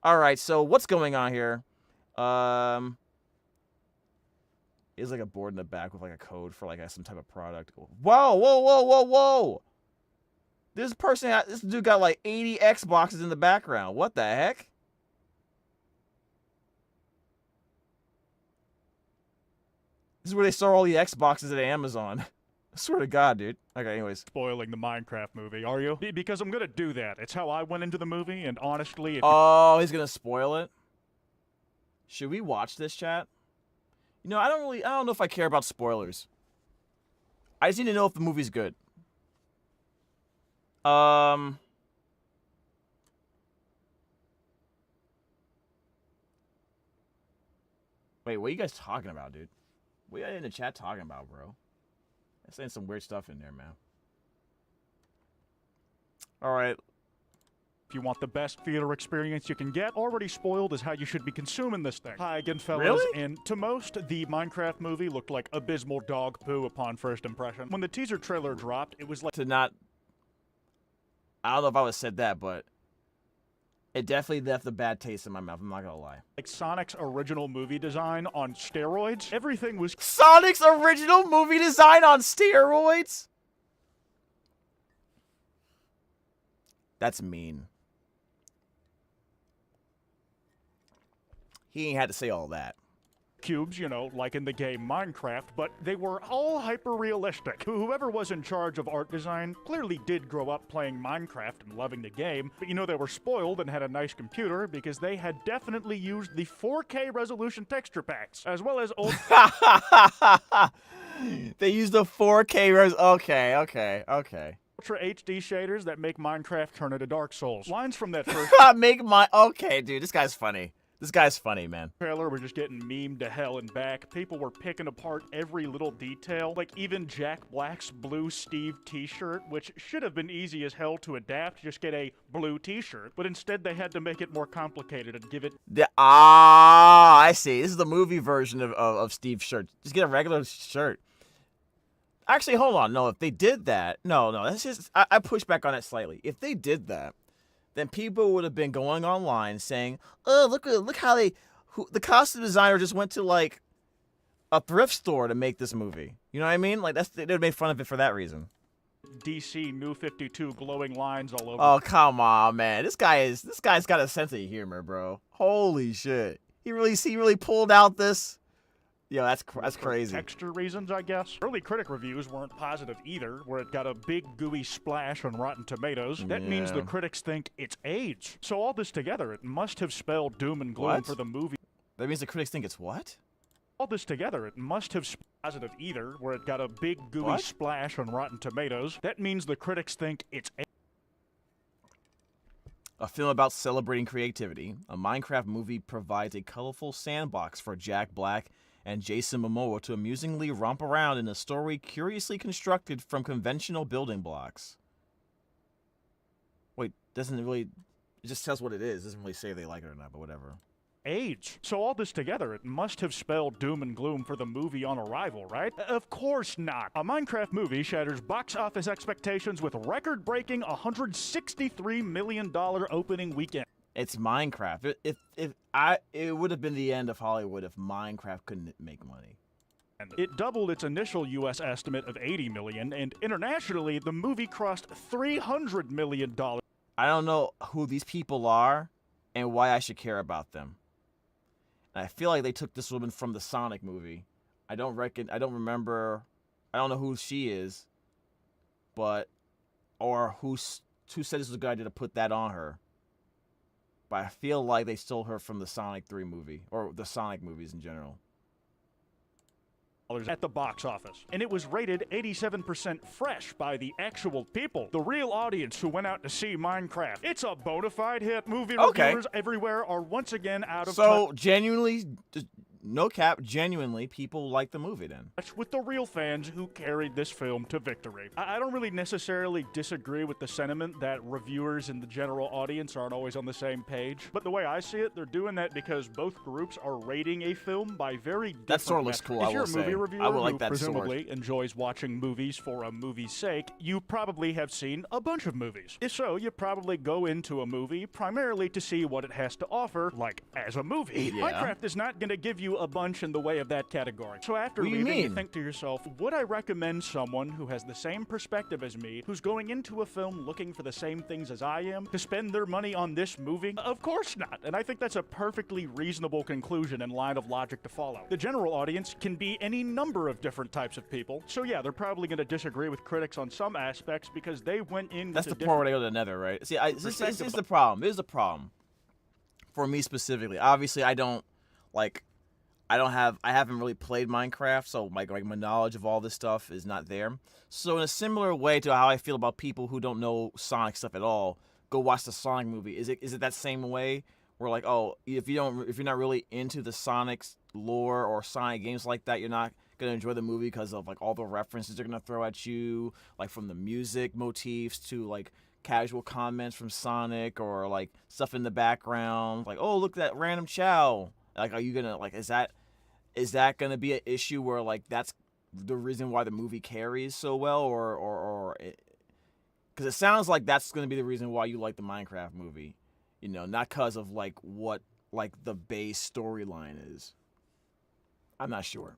Speaker 1: Alright, so what's going on here? Is like a board in the back with like a code for like some type of product. Whoa, whoa, whoa, whoa, whoa! This dude got like 80 Xboxes in the background. What the heck? This is where they store all the Xboxes at Amazon. I swear to God, dude. Okay, anyways.
Speaker 10: Spoiling the Minecraft movie, are you? Because I'm gonna do that. It's how I went into the movie, and honestly...
Speaker 1: Oh, he's gonna spoil it? Should we watch this, chat? You know, I don't know if I care about spoilers. I just need to know if the movie's good. Wait, what are you guys talking about, dude? What are you in the chat talking about, bro? I'm saying some weird stuff in there, man. Alright.
Speaker 10: If you want the best theater experience you can get, already spoiled is how you should be consuming this thing. Hi again, fellas.
Speaker 1: Really?
Speaker 10: And to most, the Minecraft movie looked like abysmal dog poo upon first impression. When the teaser trailer dropped, it was like...
Speaker 1: To not... I don't know if I would have said that, but... It definitely left a bad taste in my mouth, I'm not gonna lie.
Speaker 10: Like Sonic's original movie design on steroids. Everything was...
Speaker 1: Sonic's original movie design on steroids? That's mean. He ain't had to say all that.
Speaker 10: Cubes, you know, like in the game Minecraft, but they were all hyper-realistic. Whoever was in charge of art design clearly did grow up playing Minecraft and loving the game, but you know they were spoiled and had a nice computer because they had definitely used the 4K resolution texture packs, as well as old...
Speaker 1: They used the 4K Okay.
Speaker 10: Ultra HD shaders that make Minecraft turn into Dark Souls. Lines from that first...
Speaker 1: Okay, dude, this guy's funny. This guy's funny, man.
Speaker 10: Trailer were just getting memed to hell and back. People were picking apart every little detail, like even Jack Black's blue Steve t-shirt, which should have been easy as hell to adapt, just get a blue t-shirt, but instead they had to make it more complicated and give it...
Speaker 1: I see. This is the movie version of Steve's shirt. Just get a regular shirt. Actually, hold on. No, if they did that... No, that's just... I push back on it slightly. If they did that, then people would have been going online saying, "Oh, look how the costume designer just went to like a thrift store to make this movie." You know what I mean? Like they would have made fun of it for that reason.
Speaker 10: DC New 52 glowing lines all over.
Speaker 1: Oh, come on, man. This guy's got a sense of humor, bro. Holy shit. He really pulled out this. Yo, that's crazy.
Speaker 10: Texture reasons, I guess. Early critic reviews weren't positive either, where it got a big gooey splash on Rotten Tomatoes. That means the critics think it's AIDS. So all this together, it must have spelled doom and gloom for the movie.
Speaker 1: That means the critics think it's what?
Speaker 10: All this together, it must have positive either, where it got a big gooey splash on Rotten Tomatoes. That means the critics think it's AIDS.
Speaker 1: A film about celebrating creativity, a Minecraft movie provides a colorful sandbox for Jack Black and Jason Momoa to amusingly romp around in a story curiously constructed from conventional building blocks. Wait, it just tells what it is. It doesn't really say if they like it or not, but whatever.
Speaker 10: AIDS. So all this together, it must have spelled doom and gloom for the movie on arrival, right? Of course not. A Minecraft movie shatters box office expectations with record-breaking $163 million opening weekend.
Speaker 1: It's Minecraft. It would have been the end of Hollywood if Minecraft couldn't make money.
Speaker 10: It doubled its initial U.S. estimate of $80 million, and internationally, the movie crossed $300 million.
Speaker 1: I don't know who these people are and why I should care about them. And I feel like they took this woman from the Sonic movie. I don't remember. I don't know who she is, or who said this was a good idea to put that on her. But I feel like they stole her from the Sonic 3 movie, or the Sonic movies in general.
Speaker 10: at the box office. And it was rated 87% fresh by the actual people, the real audience who went out to see Minecraft. It's a bona fide hit. Movie reviewers everywhere are once again out of touch.
Speaker 1: So, genuinely, just no cap, genuinely, people like the movie then.
Speaker 10: With the real fans who carried this film to victory. I don't really necessarily disagree with the sentiment that reviewers and the general audience aren't always on the same page, but the way I see it, they're doing that because both groups are rating a film by very different
Speaker 1: That sword looks cool,
Speaker 10: metrics.
Speaker 1: I
Speaker 10: If you're
Speaker 1: will
Speaker 10: a movie
Speaker 1: say.
Speaker 10: reviewer
Speaker 1: I would
Speaker 10: who
Speaker 1: like that
Speaker 10: presumably
Speaker 1: sword.
Speaker 10: enjoys watching movies for a movie's sake, you probably have seen a bunch of movies. If so, you probably go into a movie primarily to see what it has to offer, like as a movie.
Speaker 1: Yeah.
Speaker 10: Minecraft is not going to give you a bunch in the way of that category. So after
Speaker 1: What do you
Speaker 10: leaving, you
Speaker 1: mean?
Speaker 10: think to yourself, would I recommend someone who has the same perspective as me, who's going into a film looking for the same things as I am, to spend their money on this movie? Of course not. And I think that's a perfectly reasonable conclusion and line of logic to follow. The general audience can be any number of different types of people. So yeah, they're probably going to disagree with critics on some aspects because they went in
Speaker 1: That's
Speaker 10: with
Speaker 1: the
Speaker 10: a
Speaker 1: part where
Speaker 10: different...
Speaker 1: they go to the nether, right? See, this is
Speaker 10: Perspective.
Speaker 1: the problem. This is the problem. For me specifically. Obviously, I haven't really played Minecraft, so my knowledge of all this stuff is not there. So in a similar way to how I feel about people who don't know Sonic stuff at all, go watch the Sonic movie. Is it that same way where like, oh, if you're not really into the Sonic's lore or Sonic games like that, you're not gonna enjoy the movie because of like all the references they're gonna throw at you, like from the music motifs to like casual comments from Sonic or like stuff in the background, like, oh, look at that random Chow. Like, are you gonna like, is that gonna be an issue where like that's the reason why the movie carries so well, or because it sounds like that's gonna be the reason why you like the Minecraft movie, not because of like what like the base storyline is. I'm not sure.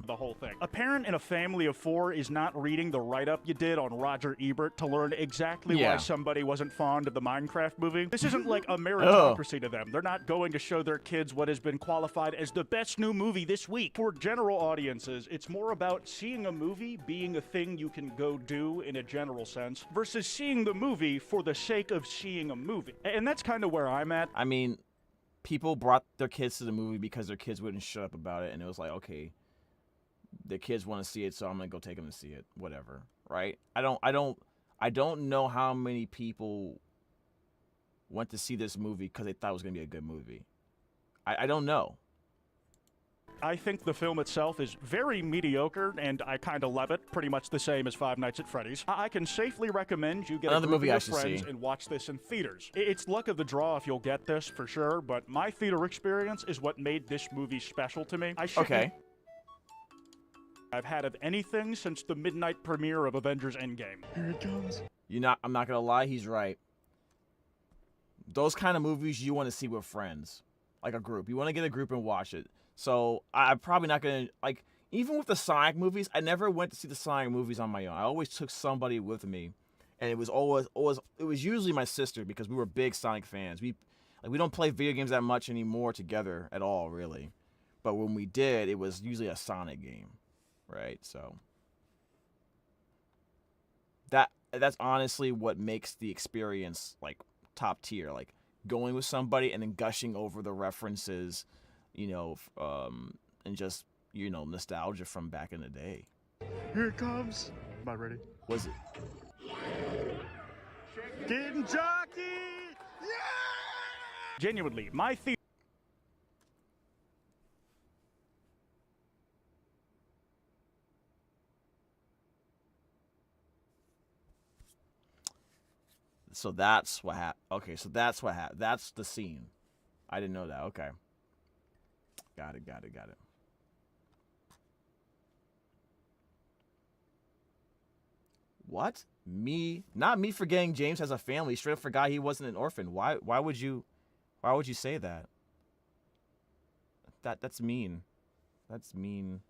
Speaker 10: the whole thing. A parent in a family of 4 is not reading the write-up you did on Roger Ebert to learn exactly why somebody wasn't fond of the Minecraft movie. This isn't like a meritocracy to them. They're not going to show their kids what has been qualified as the best new movie this week. For general audiences, it's more about seeing a movie being a thing you can go do in a general sense versus seeing the movie for the sake of seeing a movie. And that's kind of where I'm at.
Speaker 1: I mean, people brought their kids to the movie because their kids wouldn't shut up about it, and it was like, okay, the kids want to see it, so I'm gonna go take them to see it. Whatever, right? I don't know how many people went to see this movie because they thought it was gonna be a good movie. I don't know.
Speaker 10: I think the film itself is very mediocre, and I kind of love it, pretty much the same as Five Nights at Freddy's. I can safely recommend you get
Speaker 1: Another
Speaker 10: a group
Speaker 1: movie
Speaker 10: of
Speaker 1: I
Speaker 10: your
Speaker 1: should
Speaker 10: friends
Speaker 1: see.
Speaker 10: and watch this in theaters. It's luck of the draw if you'll get this, for sure, but my theater experience is what made this movie special to me.
Speaker 1: Okay.
Speaker 10: I've had of anything since the midnight premiere of Avengers Endgame. Here it comes.
Speaker 1: I'm not gonna lie, he's right. Those kind of movies you want to see with friends, like a group. You want to get a group and watch it. So I'm probably not gonna like. Even with the Sonic movies, I never went to see the Sonic movies on my own. I always took somebody with me, and it was usually my sister because we were big Sonic fans. We don't play video games that much anymore together at all, really. But when we did, it was usually a Sonic game, right? So that's honestly what makes the experience like top tier. Like going with somebody and then gushing over the references, and just nostalgia from back in the day.
Speaker 10: Here it comes. Am I ready?
Speaker 1: Was it?
Speaker 10: Getting jockey! Yeah! Genuinely, my theater.
Speaker 1: So that's what happened. Okay, so that's what happened. That's the scene. I didn't know that. Okay. Got it. What? Me? Not me forgetting James has a family. Straight up forgot he wasn't an orphan. Why would you say that? That's mean. That's mean.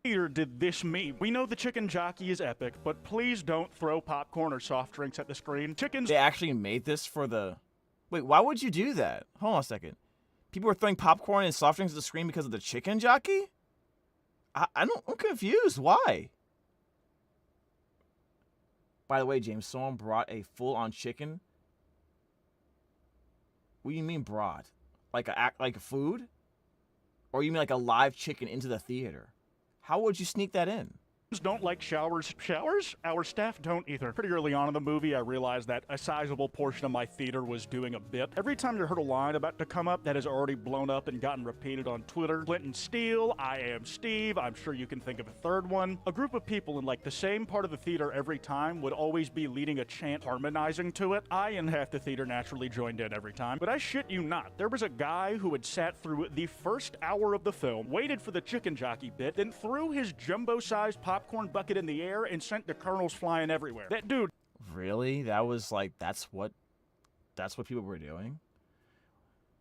Speaker 10: Theater did this meme. We know the chicken jockey is epic, but please don't throw popcorn or soft drinks at the screen. Chickens.
Speaker 1: They actually made this for the... Wait, why would you do that? Hold on a second. People were throwing popcorn and soft drinks at the screen because of the chicken jockey? I'm confused. Why? By the way, James, someone brought a full-on chicken. What do you mean brought? Like a food? Or you mean like a live chicken into the theater? How would you sneak that in?
Speaker 10: Don't like showers. Showers? Our staff don't either. Pretty early on in the movie, I realized that a sizable portion of my theater was doing a bit. Every time you heard a line about to come up that has already blown up and gotten repeated on Twitter, Clinton Steele, I am Steve, I'm sure you can think of a third one. A group of people in like the same part of the theater every time would always be leading a chant harmonizing to it. I and half the theater naturally joined in every time. But I shit you not, there was a guy who had sat through the first hour of the film, waited for the chicken jockey bit, then threw his jumbo-sized popcorn bucket in the air and sent the kernels flying everywhere. That dude.
Speaker 1: Really? That was like, that's what people were doing?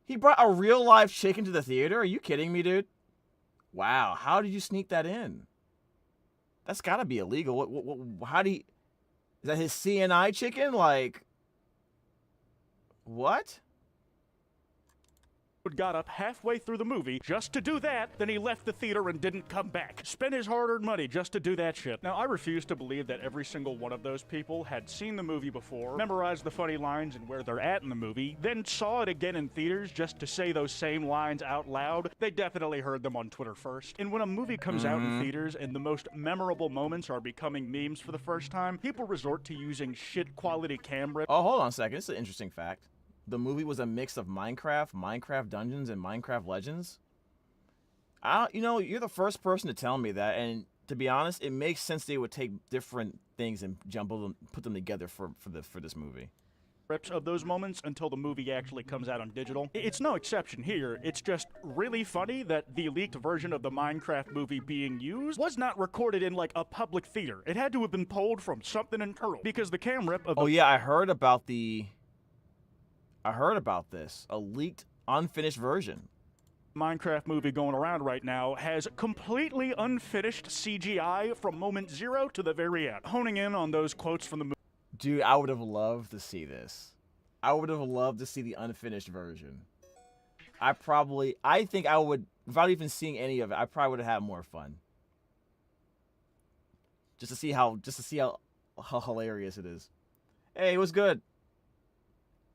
Speaker 1: He brought a real live chicken to the theater? Are you kidding me, dude? Wow, how did you sneak that in? That's gotta be illegal. How do you... Is that his CNI chicken? Like... What?
Speaker 10: Got up halfway through the movie just to do that, then he left the theater and didn't come back. Spent his hard-earned money just to do that shit. Now, I refuse to believe that every single one of those people had seen the movie before, memorized the funny lines and where they're at in the movie, then saw it again in theaters just to say those same lines out loud. They definitely heard them on Twitter first. And when a movie comes out in theaters and the most memorable moments are becoming memes for the first time, people resort to using shit-quality camera.
Speaker 1: Oh, hold on a second. This is an interesting fact. The movie was a mix of Minecraft Dungeons, and Minecraft Legends. You know, you're the first person to tell me that, and to be honest, it makes sense they would take different things and jumble them, put them together for this movie.
Speaker 10: Of those moments until the movie actually comes out on digital. It's no exception here. It's just really funny that the leaked version of the Minecraft movie being used was not recorded in like a public theater. It had to have been pulled from something internal because the cam rip of the...
Speaker 1: Oh yeah, I heard about this. A leaked, unfinished version.
Speaker 10: Minecraft movie going around right now has completely unfinished CGI from moment zero to the very end, honing in on those quotes from the movie.
Speaker 1: Dude, I would have loved to see this. I would have loved to see the unfinished version. I think I would, without even seeing any of it, I probably would have had more fun. Just to see how hilarious it is. Hey, it was good.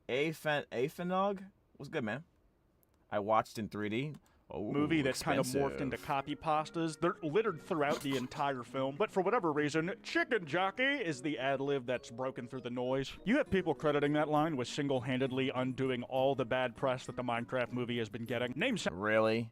Speaker 1: Aphanog was good, man. I watched in 3D. Oh,
Speaker 10: movie that's
Speaker 1: expensive.
Speaker 10: kind of morphed into copy pastas. They're littered throughout the entire film, but for whatever reason, chicken jockey is the ad-lib that's broken through the noise. You have people crediting that line with single-handedly undoing all the bad press that the Minecraft movie has been getting.
Speaker 1: Really?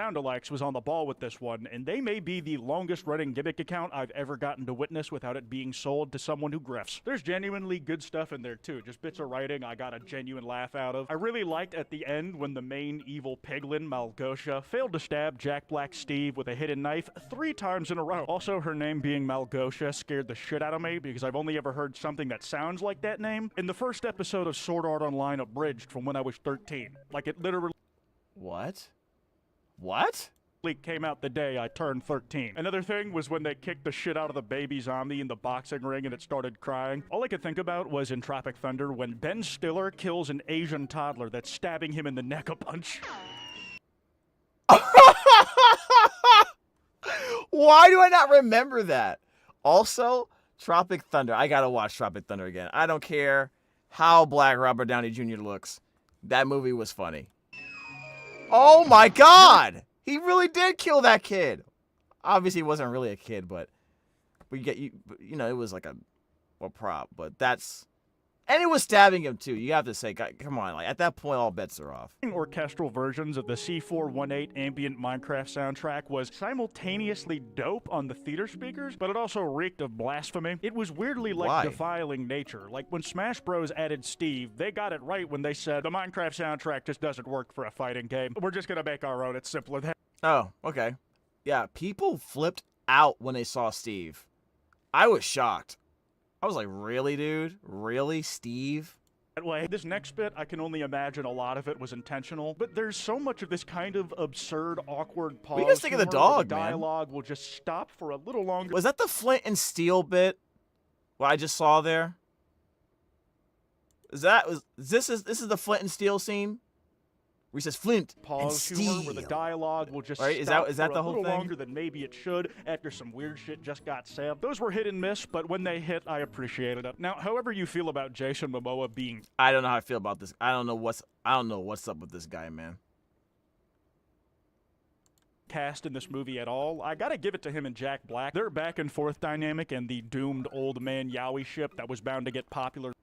Speaker 10: Soundalikes was on the ball with this one, and they may be the longest-running gimmick account I've ever gotten to witness without it being sold to someone who grifts. There's genuinely good stuff in there, too. Just bits of writing I got a genuine laugh out of. I really liked at the end when the main evil piglin, Malgosha, failed to stab Jack Black Steve with a hidden knife 3 times in a row. Also, her name being Malgosha scared the shit out of me because I've only ever heard something that sounds like that name in the first episode of Sword Art Online Abridged from when I was 13. Like, it literally...
Speaker 1: What?
Speaker 10: Came out the day I turned 13. Another thing was when they kicked the shit out of the baby zombie in the boxing ring and it started crying. All I could think about was in Tropic Thunder when Ben Stiller kills an Asian toddler that's stabbing him in the neck a bunch.
Speaker 1: Why do I not remember that? Also, Tropic Thunder. I gotta watch Tropic Thunder again. I don't care how black Robert Downey Jr. looks. That movie was funny. Oh my God! He really did kill that kid. Obviously, he wasn't really a kid, but you know, it was like a prop. But that's, and it was stabbing him too. You have to say, God, come on, like at that point, all bets are off.
Speaker 10: Orchestral versions of the C418 ambient Minecraft soundtrack was simultaneously dope on the theater speakers, but it also reeked of blasphemy. It was weirdly like defiling nature. Like when Smash Bros added Steve, they got it right when they said the Minecraft soundtrack just doesn't work for a fighting game. We're just gonna make our own. It's simpler than.
Speaker 1: Oh, okay. Yeah, people flipped out when they saw Steve. I was shocked. I was like, really, dude? Really, Steve?
Speaker 10: That way. This next bit, I can only imagine a lot of it was intentional, but there's so much of this kind of absurd, awkward pause.
Speaker 1: We just think of the dog,
Speaker 10: man. Dialogue will just stop for a little longer.
Speaker 1: Was that the Flint and Steel bit? What I just saw there? This is the Flint and Steel scene? Where he says Flint and Steel.
Speaker 10: Where the dialogue will just
Speaker 1: right?
Speaker 10: stop
Speaker 1: Is that the whole
Speaker 10: a little
Speaker 1: thing?
Speaker 10: longer than maybe it should after some weird shit just got said. Those were hit and miss, but when they hit, I appreciated it. Now, however you feel about Jason Momoa being...
Speaker 1: I don't know how I feel about this. I don't know what's up with this guy, man.
Speaker 10: cast in this movie at all. I gotta give it to him and Jack Black. Their back and forth dynamic and the doomed old man yaoi ship that was bound to get popular.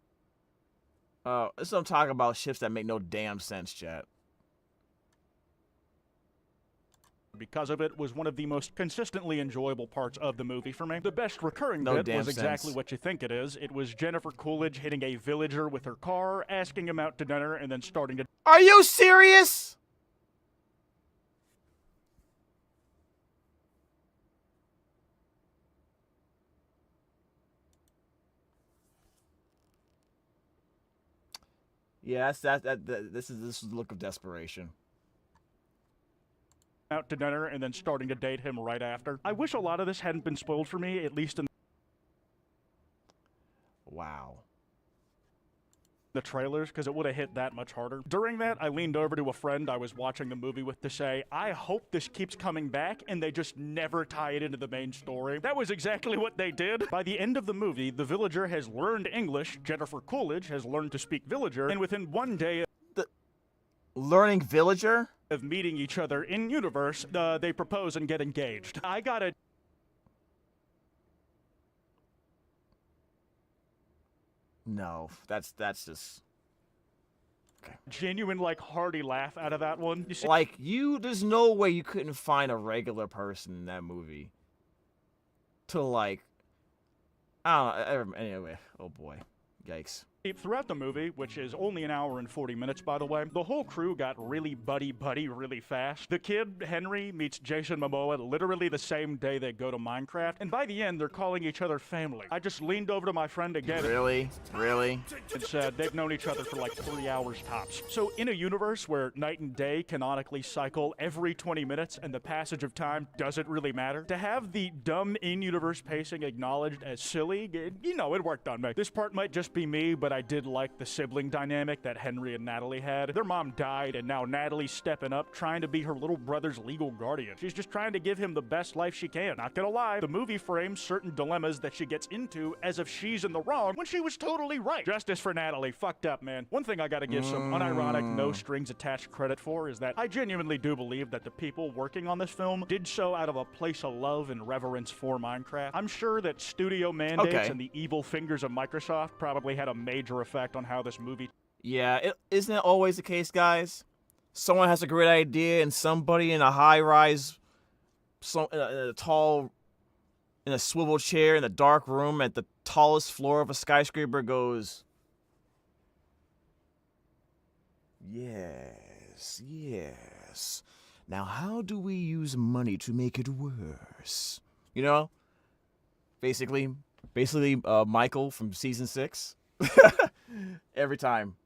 Speaker 1: This is what I'm talking about, ships that make no damn sense, chat.
Speaker 10: Because of it was one of the most consistently enjoyable parts of the movie for me. The best recurring
Speaker 1: No
Speaker 10: bit
Speaker 1: damn
Speaker 10: was exactly
Speaker 1: sense.
Speaker 10: what you think it is. It was Jennifer Coolidge hitting a villager with her car, asking him out to dinner, and then starting to...
Speaker 1: Are you serious? Yeah, this is the look of desperation.
Speaker 10: out to dinner and then starting to date him right after. I wish a lot of this hadn't been spoiled for me, at least in
Speaker 1: Wow.
Speaker 10: the trailers, because it would have hit that much harder. During that, I leaned over to a friend I was watching the movie with to say, I hope this keeps coming back and they just never tie it into the main story. That was exactly what they did. By the end of the movie, the villager has learned English, Jennifer Coolidge has learned to speak villager, and within one day
Speaker 1: Learning villager?
Speaker 10: of meeting each other in universe, they propose and get engaged. I gotta...
Speaker 1: No, that's just okay.
Speaker 10: Genuine, like, hearty laugh out of that one. You see,
Speaker 1: Like there's no way you couldn't find a regular person in that movie to like. I don't know. Anyway, oh boy, yikes.
Speaker 10: throughout the movie, which is only an hour and 40 minutes, by the way, the whole crew got really buddy-buddy really fast. The kid, Henry, meets Jason Momoa literally the same day they go to Minecraft, and by the end, they're calling each other family. I just leaned over to my friend again
Speaker 1: Really?
Speaker 10: and said they've known each other for like 3 hours tops. So in a universe where night and day canonically cycle every 20 minutes and the passage of time doesn't really matter, to have the dumb in-universe pacing acknowledged as silly, it worked on me. This part might just be me, but I did like the sibling dynamic that Henry and Natalie had. Their mom died, and now Natalie's stepping up, trying to be her little brother's legal guardian. She's just trying to give him the best life she can. Not gonna lie, the movie frames certain dilemmas that she gets into as if she's in the wrong when she was totally right. Justice for Natalie. Fucked up, man. One thing I gotta give some unironic, no-strings-attached credit for is that I genuinely do believe that the people working on this film did so out of a place of love and reverence for Minecraft. I'm sure that studio mandates and the evil fingers of Microsoft probably had a major effect on how this movie...
Speaker 1: Yeah, isn't it always the case, guys? Someone has a great idea, and somebody in a high-rise, in a swivel chair in a dark room at the tallest floor of a skyscraper goes, yes. Now, how do we use money to make it worse? You know? Basically, Michael from season 6. Every time.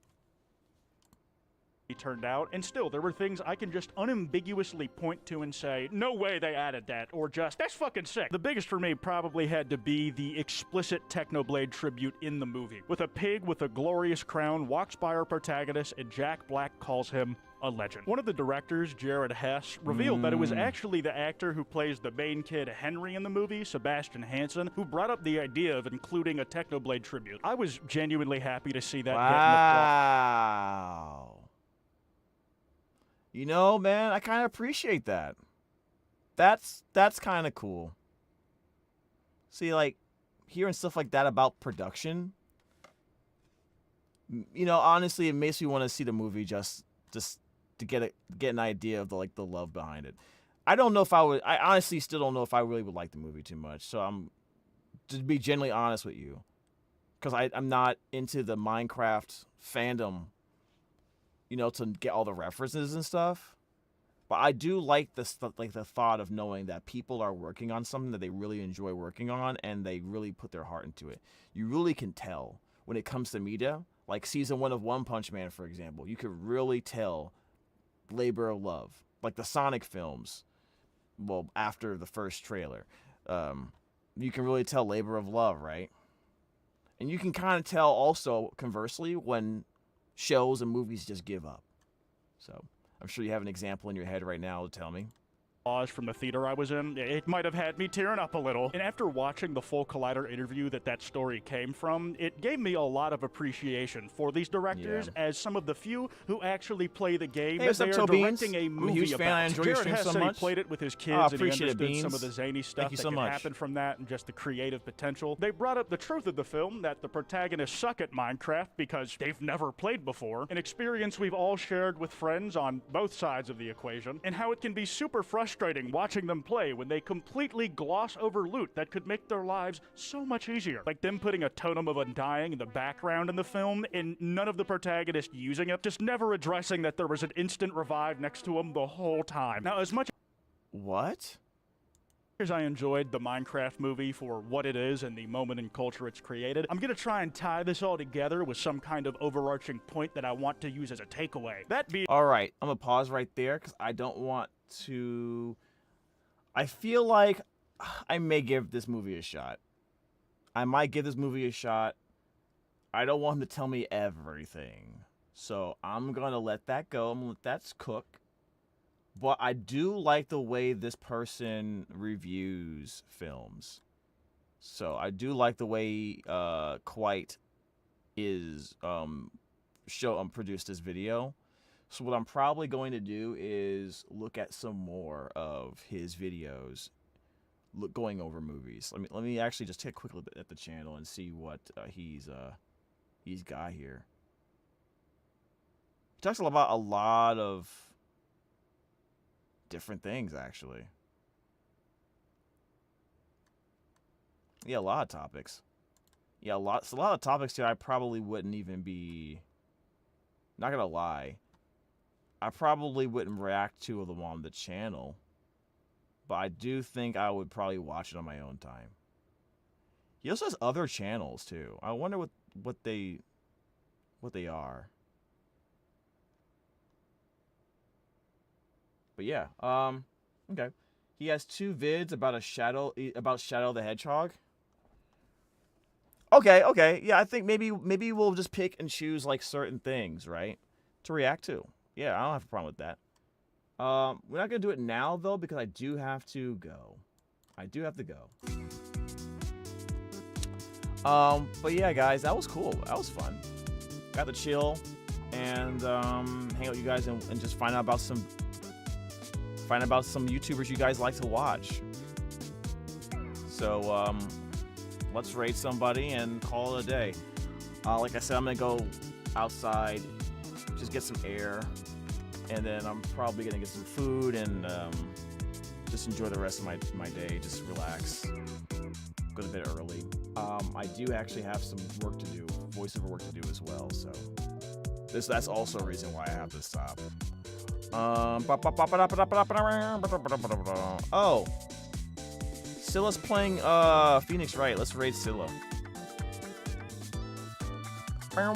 Speaker 10: He turned out, and still, there were things I can just unambiguously point to and say, no way they added that, or just, that's fucking sick. The biggest for me probably had to be the explicit Technoblade tribute in the movie, with a pig with a glorious crown walks by our protagonist, and Jack Black calls him a legend. One of the directors, Jared Hess, revealed that it was actually the actor who plays the main kid Henry in the movie, Sebastian Hansen, who brought up the idea of including a Technoblade tribute. I was genuinely happy to see that get in the plot.
Speaker 1: Wow. You know, man, I kind of appreciate that. That's kind of cool. See, like, hearing stuff like that about production, you know, honestly, it makes me want to see the movie just to get an idea of the love behind it. I honestly still don't know if I really would like the movie too much. So I'm, to be genuinely honest with you, because I'm not into the Minecraft fandom, you know, to get all the references and stuff. But I do like the thought of knowing that people are working on something that they really enjoy working on, and they really put their heart into it. You really can tell when it comes to media, like season 1 of One Punch Man, for example. You could really tell labor of love, like the Sonic films. Well, after the first trailer, you can really tell labor of love, right? And you can kind of tell also, conversely, when shows and movies just give up. So I'm sure you have an example in your head right now to tell me.
Speaker 10: from the theater I was in, it might have had me tearing up a little. And after watching the full Collider interview that story came from, it gave me a lot of appreciation for these directors as some of the few who actually play the game
Speaker 1: Hey,
Speaker 10: that
Speaker 1: what's
Speaker 10: they
Speaker 1: up,
Speaker 10: are
Speaker 1: Toe
Speaker 10: directing
Speaker 1: Beans?
Speaker 10: a
Speaker 1: I'm a
Speaker 10: movie
Speaker 1: huge
Speaker 10: about.
Speaker 1: fan. I enjoy your
Speaker 10: Jared
Speaker 1: stream
Speaker 10: Hess
Speaker 1: so
Speaker 10: said he
Speaker 1: much.
Speaker 10: played it with his kids and he
Speaker 1: appreciate it,
Speaker 10: understood some
Speaker 1: Beans.
Speaker 10: of the zany stuff
Speaker 1: Thank you
Speaker 10: that
Speaker 1: so
Speaker 10: can
Speaker 1: much.
Speaker 10: happen from that and just the creative potential. They brought up the truth of the film, that the protagonists suck at Minecraft because they've never played before, an experience we've all shared with friends on both sides of the equation, and how it can be super frustrating watching them play when they completely gloss over loot that could make their lives so much easier. Like them putting a totem of undying in the background in the film and none of the protagonists using it, just never addressing that there was an instant revive next to them the whole time. Now, as much
Speaker 1: What?
Speaker 10: as I enjoyed the Minecraft movie for what it is and the moment in culture it's created, I'm gonna try and tie this all together with some kind of overarching point that I want to use as a takeaway. That being
Speaker 1: All right, I'm gonna pause right there because I don't want to. I feel like I may give this movie a shot. I might give this movie a shot. I don't want him to tell me everything, so I'm gonna let that go. I'm gonna let that cook. But I do like the way this person reviews films. So I do like the way Quite is produced this video. So what I'm probably going to do is look at some more of his videos, going over movies. Let me actually just take a quick look at the channel and see what he's got here. He talks about a lot of different things, actually. Yeah, a lot of topics. Yeah, a lot of topics here I probably wouldn't even be. Not gonna lie, I probably wouldn't react to them on the channel, but I do think I would probably watch it on my own time. He also has other channels too. I wonder what they are. But yeah, okay. He has 2 vids about Shadow the Hedgehog. Okay. Yeah, I think maybe we'll just pick and choose like certain things, right, to react to. Yeah, I don't have a problem with that. We're not gonna do it now though because I do have to go. But yeah, guys, that was cool. That was fun. Got to chill and hang out with you guys and just find out about some YouTubers you guys like to watch. So let's raid somebody and call it a day. Like I said, I'm gonna go outside, just get some air, and then I'm probably gonna get some food and just enjoy the rest of my day. Just relax. Go to bed early. I do actually have some work to do, voiceover work to do as well. So that's also a reason why I have to stop. Oh, Scylla's playing Phoenix Wright. Let's raid Scylla. All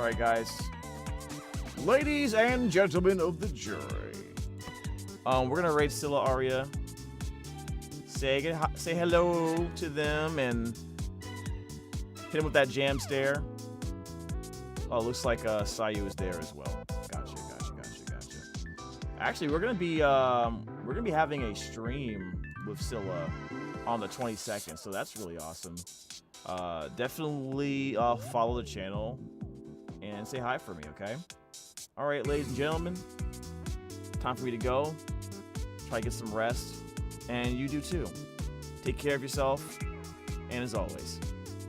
Speaker 1: right, guys, ladies and gentlemen of the jury, we're gonna raid Scylla Aria. Say hello to them and hit him with that jam stare. Oh, looks like Sayu is there as well. Gotcha. Actually, we're gonna be having a stream with Scylla on the 22nd, so that's really awesome. Definitely follow the channel and say hi for me, okay? All right, ladies and gentlemen, time for me to go. Try to get some rest, and you do too. Take care of yourself, and as always,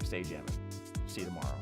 Speaker 1: stay jamming. See you tomorrow.